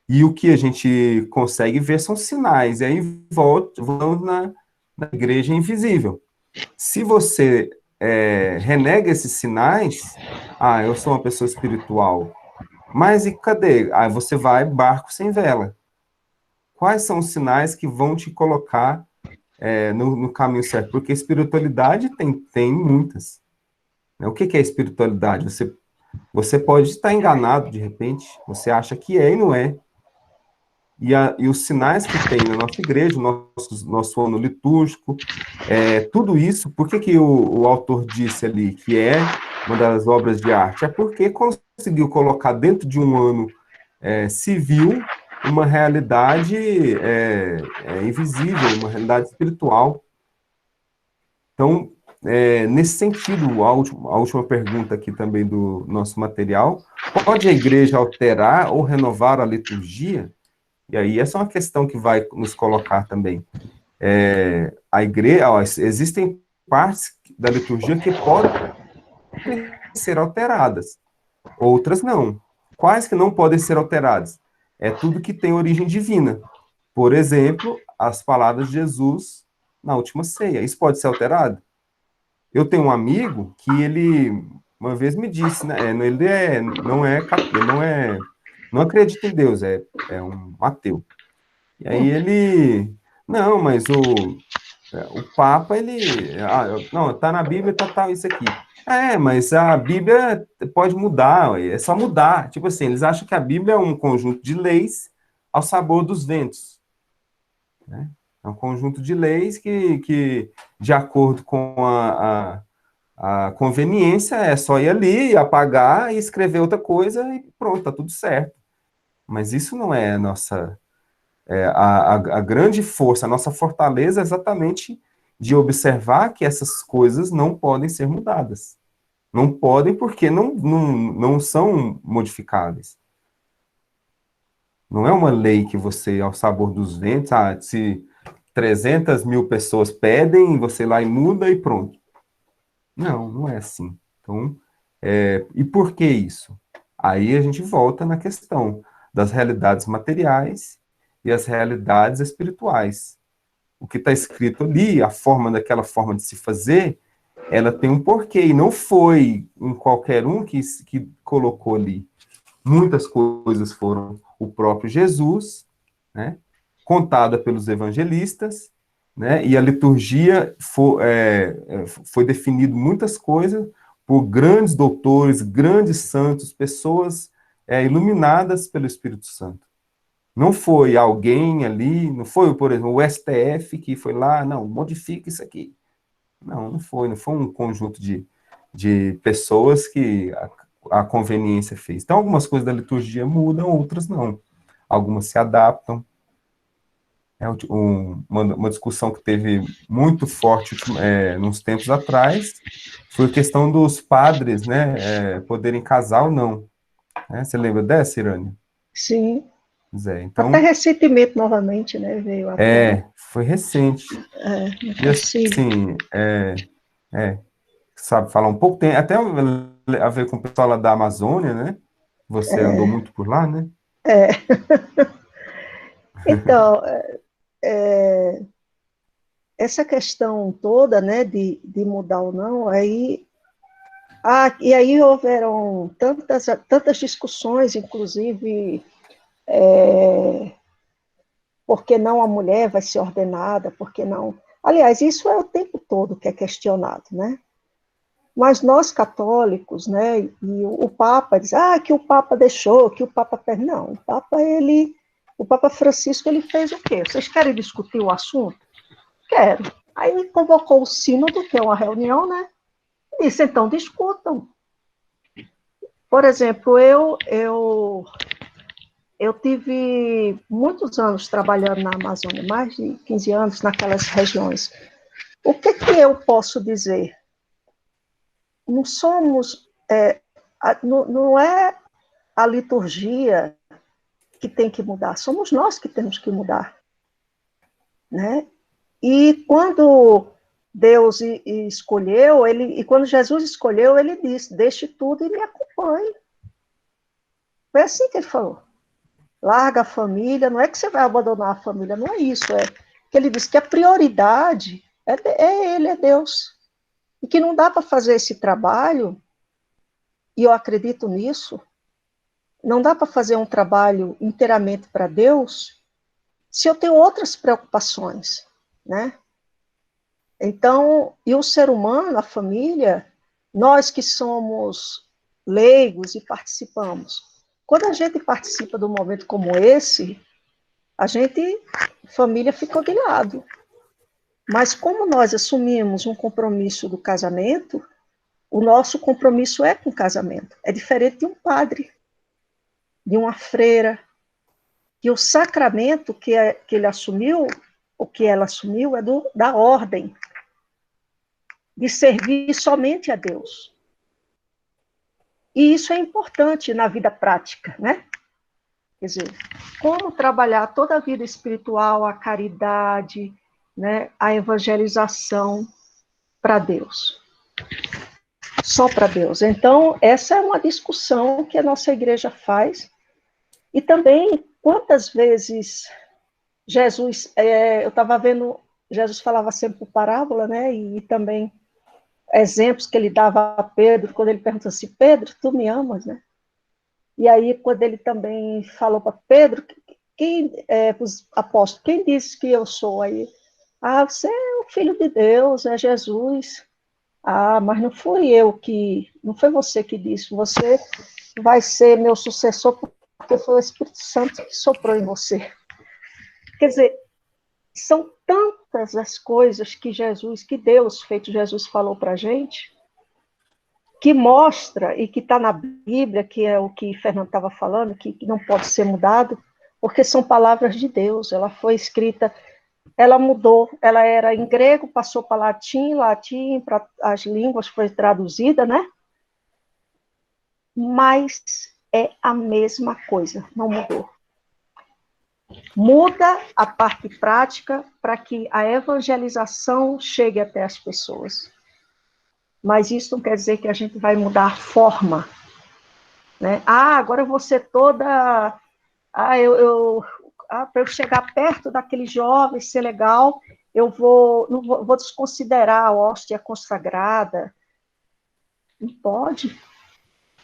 e o que a gente consegue ver são sinais, e aí vamos na igreja invisível. Se você renega esses sinais, eu sou uma pessoa espiritual, mas e cadê? Aí você vai barco sem vela. Quais são os sinais que vão te colocar no caminho certo? Porque espiritualidade tem muitas. Né? O que é espiritualidade? Você pode estar enganado de repente, você acha que é e não é. E os sinais que tem na nossa igreja, nosso ano litúrgico, tudo isso, por que o autor disse ali que é uma das obras de arte? É porque conseguiu colocar dentro de um ano civil uma realidade invisível, uma realidade espiritual. Então, nesse sentido, a última pergunta aqui também do nosso material, pode a igreja alterar ou renovar a liturgia? E aí essa é uma questão que vai nos colocar também. A igreja, existem partes da liturgia que podem ser alteradas, outras não. Quais que não podem ser alteradas? É tudo que tem origem divina. Por exemplo, as palavras de Jesus na última ceia. Isso pode ser alterado? Eu tenho um amigo que ele uma vez me disse, né? Ele não acredita em Deus, é um ateu. E aí ele, não, mas o Papa, não, tá na Bíblia, tá tal, isso aqui. Mas a Bíblia pode mudar, é só mudar. Tipo assim, eles acham que a Bíblia é um conjunto de leis ao sabor dos ventos. Né? É um conjunto de leis que de acordo com a conveniência, é só ir ali, apagar e escrever outra coisa e pronto, tá tudo certo. Mas isso não é a nossa... a grande força, a nossa fortaleza é exatamente de observar que essas coisas não podem ser mudadas. Não podem porque não são modificáveis. Não é uma lei que você, ao sabor dos ventos, se 300 mil pessoas pedem, você lá e muda e pronto. Não é assim. Então, e por que isso? Aí a gente volta na questão das realidades materiais e as realidades espirituais. O que está escrito ali, daquela forma de se fazer, ela tem um porquê, e não foi um qualquer um que colocou ali. Muitas coisas foram o próprio Jesus, né, contada pelos evangelistas, né, e a liturgia foi definido muitas coisas por grandes doutores, grandes santos, pessoas iluminadas pelo Espírito Santo. Não foi alguém ali, não foi, por exemplo, o STF que foi lá, não, modifica isso aqui. Não foi um conjunto de pessoas que a conveniência fez. Então, algumas coisas da liturgia mudam, outras não. Algumas se adaptam. Uma discussão que teve muito forte nos tempos atrás foi a questão dos padres, né, poderem casar ou não. Né? Você lembra dessa, Irânia? Sim. Então, até recentemente, novamente, né, veio a tona. Foi recente. E assim, sabe falar um pouco, tem até a ver com o pessoal lá da Amazônia, né? Você andou muito por lá, né? Então, essa questão toda, né, de mudar ou não, e aí houveram tantas discussões, inclusive, por que não a mulher vai ser ordenada, por que não... Aliás, isso é o tempo todo que é questionado, né? Mas nós católicos, né, e o Papa diz, que o Papa deixou, que o Papa... Não, o Papa Francisco, ele fez o quê? Vocês querem discutir o assunto? Quero. Aí ele convocou o sínodo, que é uma reunião, né, e disse, então, discutam. Por exemplo, eu tive muitos anos trabalhando na Amazônia, mais de 15 anos naquelas regiões. O que eu posso dizer? Não somos, não é a liturgia que tem que mudar, somos nós que temos que mudar, né? E quando Deus escolheu, e quando Jesus escolheu, ele disse, deixe tudo e me acompanhe. Foi assim que ele falou. Larga a família, não é que você vai abandonar a família, não é isso, é que ele disse que a prioridade é ele, é Deus. E que não dá para fazer esse trabalho, e eu acredito nisso, não dá para fazer um trabalho inteiramente para Deus se eu tenho outras preocupações, né? Então, e o ser humano, a família, nós que somos leigos e participamos, quando a gente participa de um momento como esse, a família ficou de lado. Mas como nós assumimos um compromisso do casamento, o nosso compromisso é com o casamento. É diferente de um padre, de uma freira. E o sacramento que ele assumiu, o que ela assumiu, é da ordem, de servir somente a Deus. E isso é importante na vida prática, né? Quer dizer, como trabalhar toda a vida espiritual, a caridade, né, a evangelização para Deus. Só para Deus. Então, essa é uma discussão que a nossa igreja faz. E também, quantas vezes Jesus, eu estava vendo, Jesus falava sempre por parábola, né, e também exemplos que ele dava a Pedro, quando ele pergunta assim, Pedro, tu me amas, né? E aí, quando ele também falou para Pedro, os apóstolos, quem disse que eu sou? Aí, você é o Filho de Deus, é Jesus. Mas não não foi você que disse, você vai ser meu sucessor porque foi o Espírito Santo que soprou em você. Quer dizer, são tantas as coisas que Deus, feito Jesus, falou para a gente, que mostra, e que está na Bíblia, que é o que Fernando estava falando, que não pode ser mudado, porque são palavras de Deus, ela foi escrita, ela mudou, ela era em grego, passou para latim, para as línguas foi traduzida, né? Mas é a mesma coisa, não mudou. Muda a parte prática para que a evangelização chegue até as pessoas. Mas isso não quer dizer que a gente vai mudar a forma, né? Agora eu vou ser toda... para eu chegar perto daquele jovem, ser legal, vou desconsiderar a hóstia consagrada. Não pode.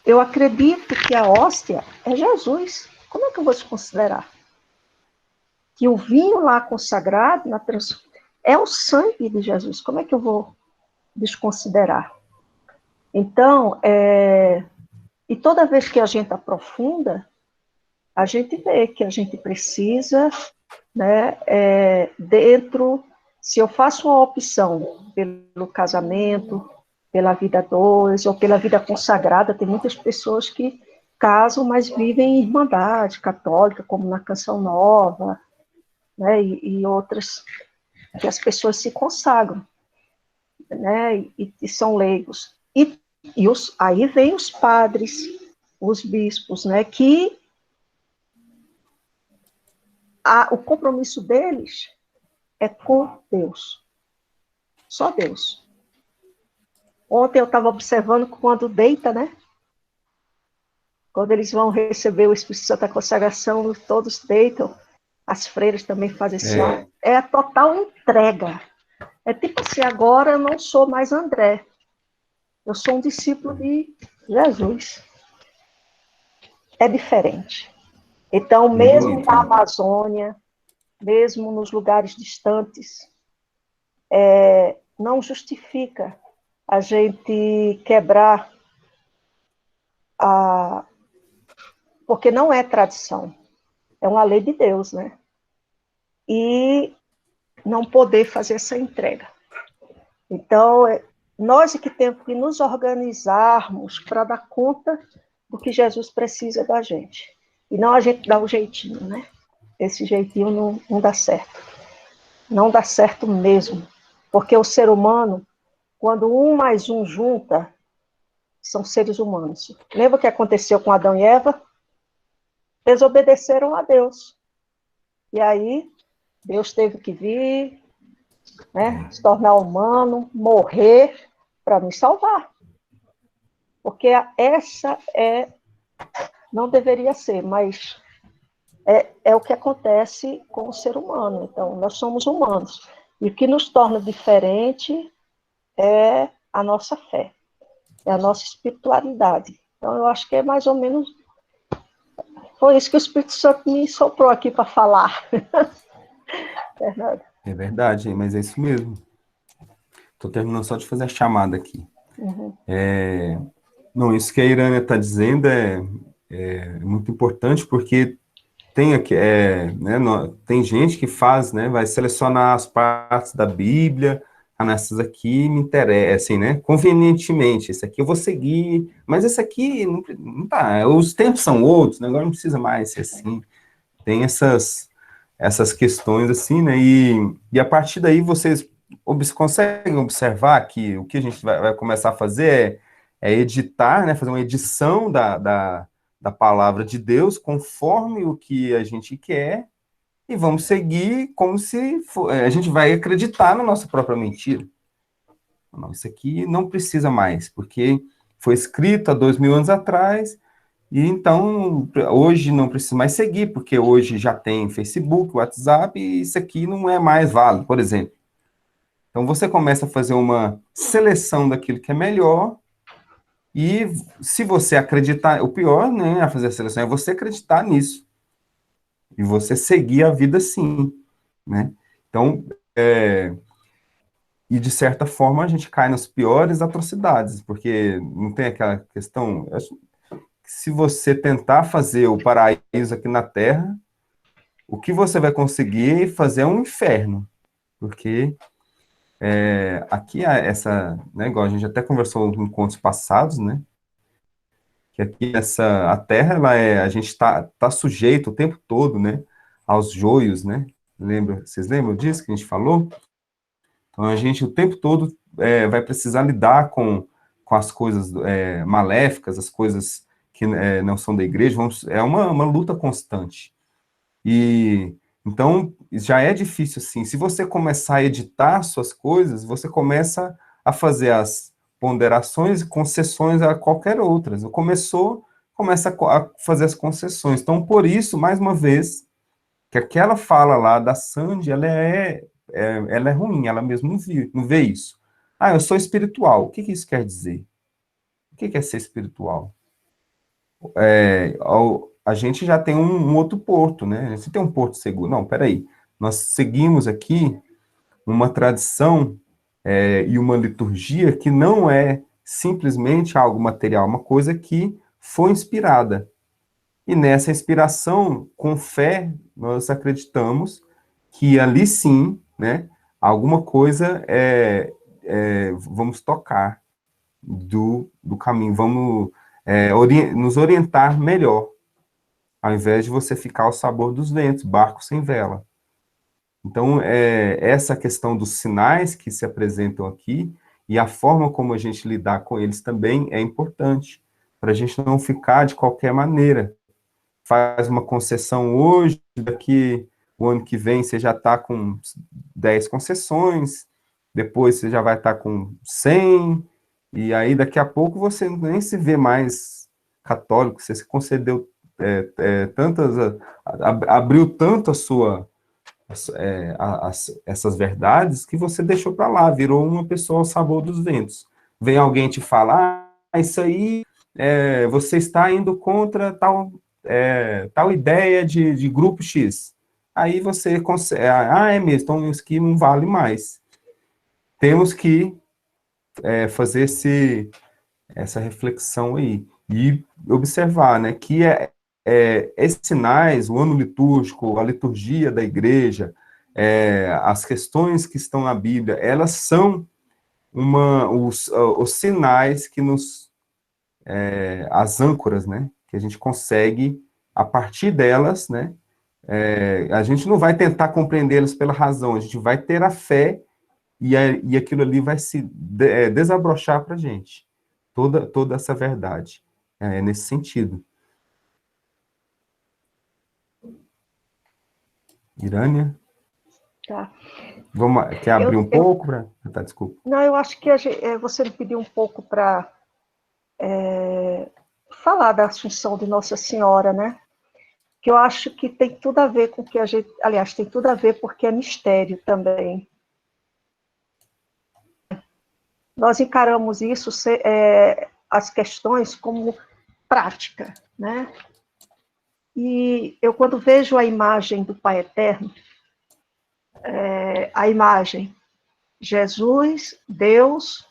Eu acredito que a hóstia é Jesus. Como é que eu vou desconsiderar? Que o vinho lá consagrado é o sangue de Jesus. Como é que eu vou desconsiderar? Então, e toda vez que a gente aprofunda, a gente vê que a gente precisa, né, se eu faço uma opção pelo casamento, pela vida dois, ou pela vida consagrada, tem muitas pessoas que casam, mas vivem em irmandade católica, como na Canção Nova, né, e outras, que as pessoas se consagram, né, e são leigos. Aí vem os padres, os bispos, né, que o compromisso deles é com Deus. Só Deus. Ontem eu estava observando quando deita, né? Quando eles vão receber o Espírito Santo da consagração, todos deitam. As freiras também fazem esse ato. É a total entrega. É tipo assim, agora eu não sou mais André. Eu sou um discípulo de Jesus. É diferente. Então, mesmo na Amazônia, mesmo nos lugares distantes, não justifica a gente quebrar porque não é tradição, é uma lei de Deus, né? E não poder fazer essa entrega. Então, nós é que temos que nos organizarmos para dar conta do que Jesus precisa da gente. E não a gente dá o jeitinho, né? Esse jeitinho não dá certo. Não dá certo mesmo. Porque o ser humano, quando um mais um junta, são seres humanos. Lembra o que aconteceu com Adão e Eva? Desobedeceram a Deus. E aí, Deus teve que vir, né, se tornar humano, morrer para nos salvar. Porque essa não deveria ser, mas é o que acontece com o ser humano. Então, nós somos humanos. E o que nos torna diferente é a nossa fé, é a nossa espiritualidade. Então, eu acho que é mais ou menos. Foi isso que o Espírito Santo me soprou aqui para falar. Fernando. É verdade, mas é isso mesmo. Estou terminando só de fazer a chamada aqui. Uhum. Não, isso que a Irânia está dizendo é muito importante, porque tem aqui, né, tem gente que faz, né, vai selecionar as partes da Bíblia, nessas aqui me interessam, né, convenientemente, esse aqui eu vou seguir, mas esse aqui não tá, os tempos são outros, né, agora não precisa mais ser assim, tem essas questões assim, né, e a partir daí vocês conseguem observar que o que a gente vai começar a fazer é editar, né, fazer uma edição da palavra de Deus conforme o que a gente quer e vamos seguir como se a gente vai acreditar na nossa própria mentira. Não, isso aqui não precisa mais, porque foi escrito há 2000 anos atrás e então hoje não precisa mais seguir, porque hoje já tem Facebook, WhatsApp e isso aqui não é mais válido, por exemplo. Então você começa a fazer uma seleção daquilo que é melhor. E se você acreditar, o pior, né, a fazer a seleção é você acreditar nisso. E você seguir a vida assim, né? Então, e de certa forma a gente cai nas piores atrocidades, porque não tem aquela questão, que se você tentar fazer o paraíso aqui na Terra, o que você vai conseguir fazer é um inferno, porque aqui né, igual a gente até conversou em encontros passados, né? Que aqui a terra, a gente tá sujeito o tempo todo, né, aos joios, né, vocês lembram disso que a gente falou? Então, a gente o tempo todo vai precisar lidar com as coisas maléficas, as coisas que não são da igreja, é uma luta constante. E, então, já é difícil, assim, se você começar a editar suas coisas, você começa a fazer as ponderações e concessões a qualquer outras. Começa a fazer as concessões. Então, por isso, mais uma vez, que aquela fala lá da Sandy, ela é ruim, ela mesmo não vê isso. Ah, eu sou espiritual. O que isso quer dizer? O que é ser espiritual? A gente já tem um outro porto, né? Você tem um porto seguro. Não, peraí. Nós seguimos aqui uma tradição e uma liturgia que não é simplesmente algo material, uma coisa que foi inspirada. E nessa inspiração, com fé, nós acreditamos que ali sim, né, alguma coisa vamos tocar do caminho, vamos nos orientar melhor, ao invés de você ficar ao sabor dos ventos, barco sem vela. Então, essa questão dos sinais que se apresentam aqui e a forma como a gente lidar com eles também é importante, para a gente não ficar de qualquer maneira. Faz uma concessão hoje, daqui o ano que vem você já está com 10 concessões, depois você já vai estar com 100, e aí daqui a pouco você nem se vê mais católico, você se concedeu abriu tanto essas verdades que você deixou para lá, virou uma pessoa ao sabor dos ventos. Vem alguém te falar, isso aí, você está indo contra tal ideia de grupo X. Aí você consegue, é mesmo, então isso aqui não vale mais. Temos que fazer essa reflexão aí e observar, né, que esses sinais, o ano litúrgico, a liturgia da igreja, as questões que estão na Bíblia, elas são os sinais que as âncoras, né, que a gente consegue a partir delas, né, a gente não vai tentar compreendê-las pela razão, a gente vai ter a fé e aquilo ali vai se desabrochar para a gente. Toda essa verdade. É nesse sentido. Irânia? Tá. Quer abrir um pouco? Tá, desculpa. Não, eu acho que você me pediu um pouco para falar da Assunção de Nossa Senhora, né? Que eu acho que tem tudo a ver com o que a gente... Aliás, tem tudo a ver porque é mistério também. Nós encaramos isso, as questões, como prática, né? E eu, quando vejo a imagem do Pai Eterno, a imagem Jesus, Deus,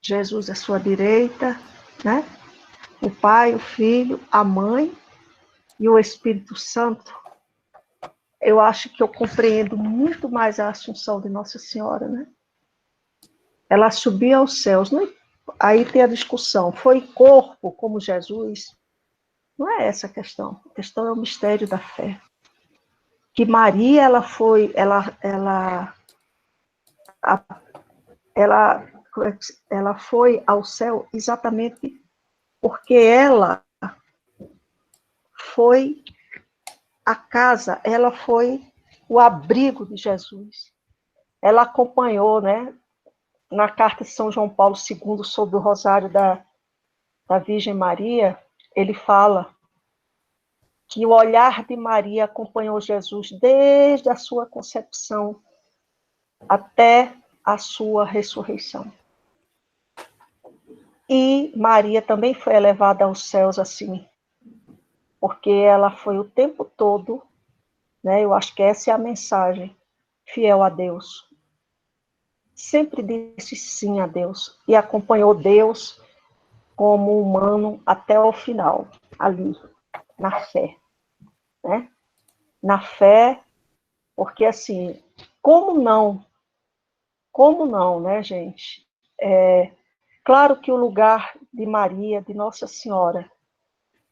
Jesus à sua direita, né? O Pai, o Filho, a Mãe e o Espírito Santo, eu acho que eu compreendo muito mais a Assunção de Nossa Senhora, né? Ela subia aos céus, né? Aí tem a discussão, foi corpo como Jesus? Não é essa a questão é o mistério da fé. Que Maria, ela foi ao céu exatamente porque ela foi a casa, ela foi o abrigo de Jesus. Ela acompanhou, né? Na carta de São João Paulo II sobre o Rosário da Virgem Maria, ele fala que o olhar de Maria acompanhou Jesus desde a sua concepção até a sua ressurreição. E Maria também foi elevada aos céus assim, porque ela foi o tempo todo, né, eu acho que essa é a mensagem, fiel a Deus. Sempre disse sim a Deus e acompanhou Deus como humano até o final, ali, na fé. Né? Na fé, porque assim, como não, né, gente? Claro que o lugar de Maria, de Nossa Senhora,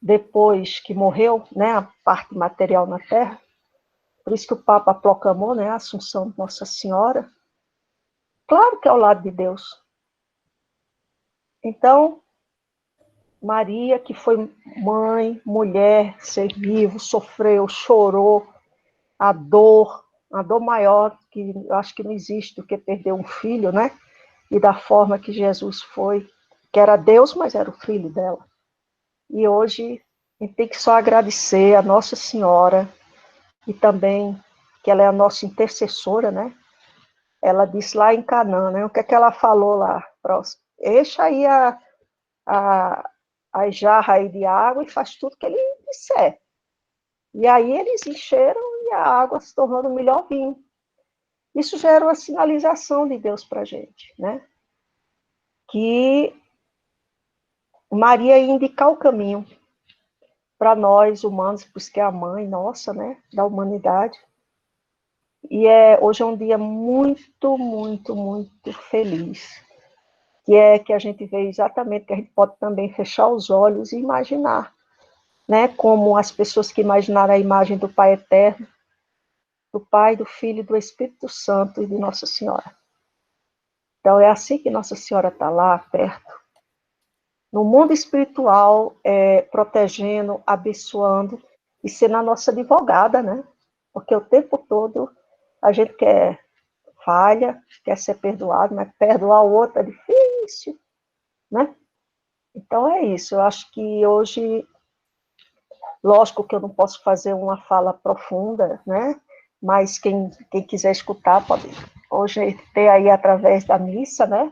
depois que morreu, né, a parte material na Terra, por isso que o Papa proclamou, né, a Assunção de Nossa Senhora, claro que é ao lado de Deus. Então, Maria, que foi mãe, mulher, ser vivo, sofreu, chorou, a dor maior, que eu acho que não existe do que perder um filho, né? E da forma que Jesus foi, que era Deus, mas era o filho dela. E hoje a gente tem que só agradecer a Nossa Senhora e também que ela é a nossa intercessora, né? Ela disse lá em Canaã, né? O que é que ela falou lá? Encha aí a jarra aí de água e faz tudo que ele disser. E aí eles encheram e a água se tornou o melhor vinho. Isso já era uma sinalização de Deus para a gente, né? Que Maria ia indicar o caminho para nós humanos, por isso que é a mãe nossa, né, da humanidade. E hoje é um dia muito, muito, muito feliz, que é que a gente vê exatamente que a gente pode também fechar os olhos e imaginar, né, como as pessoas que imaginaram a imagem do Pai Eterno, do Pai, do Filho e do Espírito Santo e de Nossa Senhora. Então é assim que Nossa Senhora está lá perto, no mundo espiritual, protegendo, abençoando e sendo a nossa advogada, né? Porque o tempo todo a gente falha, quer ser perdoado, mas perdoar o outro é difícil, né? Então é isso, eu acho que hoje, lógico que eu não posso fazer uma fala profunda, né? Mas quem quiser escutar pode hoje ter aí através da missa, né?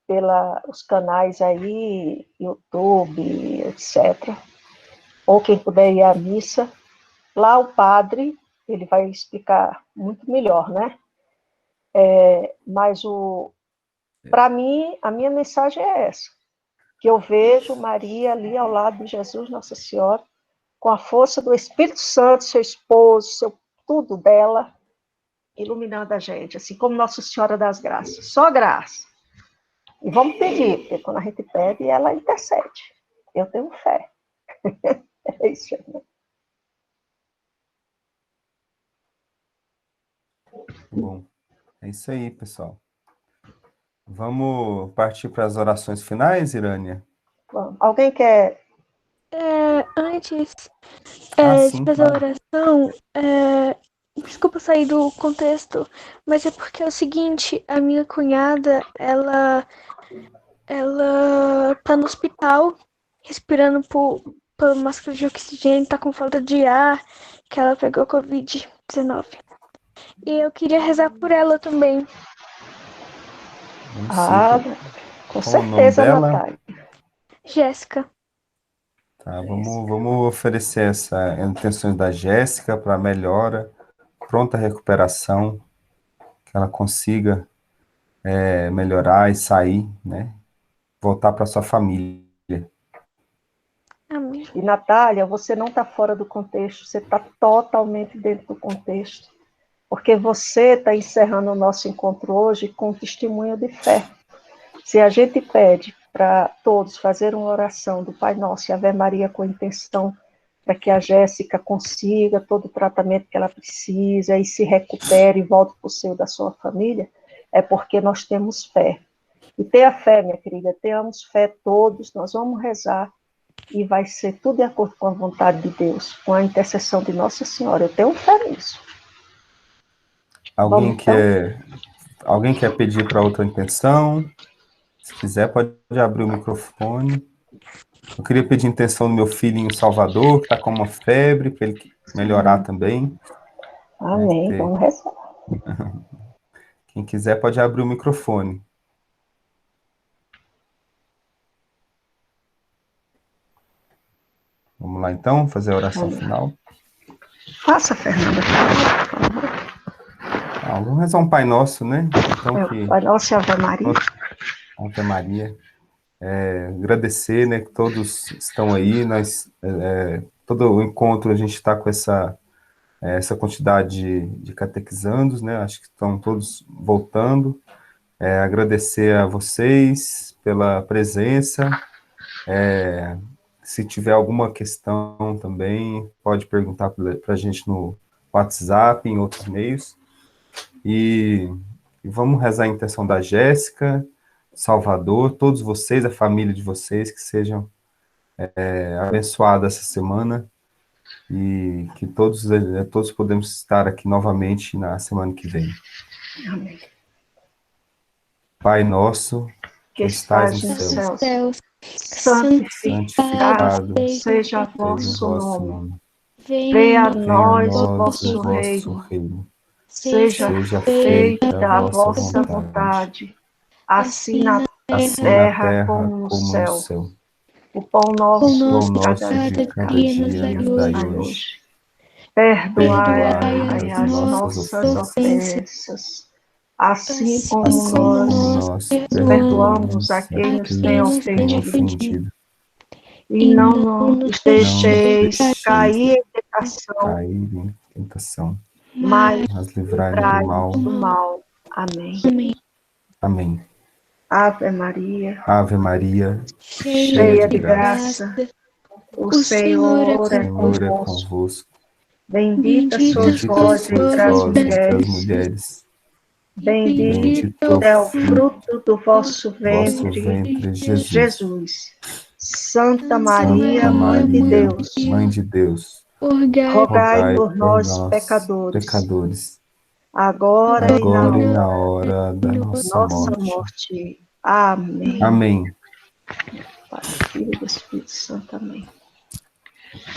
Pelos canais aí, YouTube, etc. Ou quem puder ir à missa, lá o padre, ele vai explicar muito melhor, né? Mas para mim, a minha mensagem é essa, que eu vejo Maria ali ao lado de Jesus, Nossa Senhora, com a força do Espírito Santo, seu esposo, tudo dela, iluminando a gente, assim como Nossa Senhora das Graças, só graça. E vamos pedir, porque quando a gente pede, ela intercede. Eu tenho fé. É isso, né? Bom, é isso aí, pessoal. Vamos partir para as orações finais, Irânia? Bom, alguém quer? Antes de Sim, fazer a claro. oração, desculpa sair do contexto, mas é porque é o seguinte, a minha cunhada, ela tá no hospital, respirando por máscara de oxigênio, tá com falta de ar, que ela pegou Covid-19. E eu queria rezar por ela também. Ah, com Qual o nome certeza, dela? Natália. Jéssica. Tá, vamos oferecer essa intenções da Jéssica para melhora, pronta recuperação, que ela consiga melhorar e sair, né? Voltar para sua família. Amém. E, Natália, você não está fora do contexto, você está totalmente dentro do contexto, porque você está encerrando o nosso encontro hoje com um testemunho de fé. Se a gente pede para todos fazer uma oração do Pai Nosso e Ave Maria com intenção para que a Jéssica consiga todo o tratamento que ela precisa e se recupere e volte para o seio da sua família, é porque nós temos fé. E tenha fé, minha querida, tenhamos fé todos, nós vamos rezar e vai ser tudo de acordo com a vontade de Deus, com a intercessão de Nossa Senhora. Eu tenho fé nisso. Alguém Vamos então? alguém quer pedir para outra intenção? Se quiser, pode abrir o microfone. Eu queria pedir intenção do meu filhinho Salvador, que está com uma febre, para ele melhorar também. Né, Amém. Vamos rezar. Quem quiser pode abrir o microfone. Vamos lá então, fazer a oração final. Faça, Fernanda. Vamos rezar um Pai Nosso, né? Então Pai Nosso e Ave Maria. Ave Maria. Agradecer, né, que todos estão aí. Todo o encontro a gente está com essa quantidade de catequizandos, né? Acho que estão todos voltando. Agradecer a vocês pela presença. Se tiver alguma questão também, pode perguntar para a gente no WhatsApp, em outros meios. E vamos rezar a intenção da Jéssica, Salvador, todos vocês, a família de vocês, que sejam abençoados essa semana e que todos podemos estar aqui novamente na semana que vem. Amém. Pai nosso, Que estais estás nos nos céus, céus, santificado santificado seja seja o vosso vosso nome. nome. Venha a Venha a nós o nós o vosso vosso reino. reino. Seja Seja feita feita a a vossa vossa vontade, vontade, assim na assim na terra terra como no como no céu. céu. O pão O nosso pão de cada nosso de cada dia dia nos nos dai dai hoje. hoje. Perdoai Perdoai as as nossas nossas ofensas, ofensas, assim como assim como nós nós perdoamos a perdoamos a quem nos quem tem nos tem ofendido. ofendido. E não nos Não nos deixeis deixeis cair em tentação, cair em tentação, mas mas livrai-nos do livrai-nos mal. do mal. Amém. Amém. Ave Maria, Ave Maria, cheia cheia de de graça, graça, o Senhor o é Senhor é convosco. convosco. Bendita sois Bendita vós sois entre as vós entre as mulheres, mulheres. bendito Bendito é o é o fruto fruto do vosso do vosso ventre, ventre, Jesus. Jesus. Santa Santa Maria, Mãe de Maria, Deus, Mãe de Deus, rogai rogai por por nós, nós, pecadores, pecadores, agora e na agora e na hora hora da de nossa nossa morte. morte. Amém. Amém. Pai, Filho e do Espírito Santo. Amém.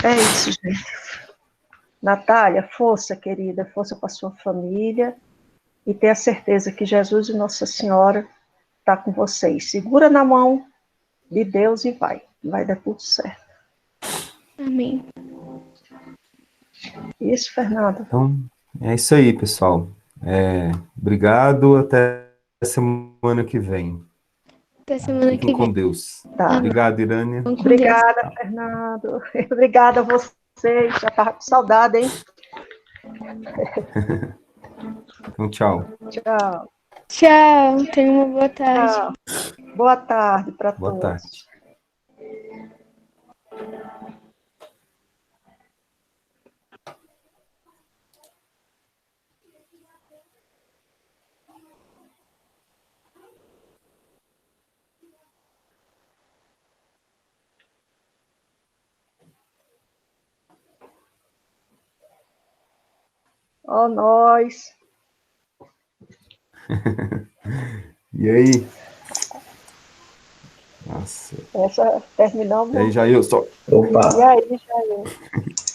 É isso, gente. Natália, força, querida, força para sua família e tenha certeza que Jesus e Nossa Senhora está com vocês. Segura na mão de Deus e vai. Vai dar tudo certo. Amém. Isso, Fernanda. Então, é isso aí, pessoal. Obrigado, até a semana que vem. Até semana Fiquem que com vem. Deus. Tá. Obrigado, Irânia. Com Deus. Obrigada, Fernando. Obrigada a vocês. Já estava com saudade, hein? Então, tchau. Tchau. Tchau. Tenha uma boa tarde. Tchau. Boa tarde para Boa todos. tarde. Ó nós. E aí? Nossa. Essa terminamos. E aí, Jailson? Opa! E aí, Jair?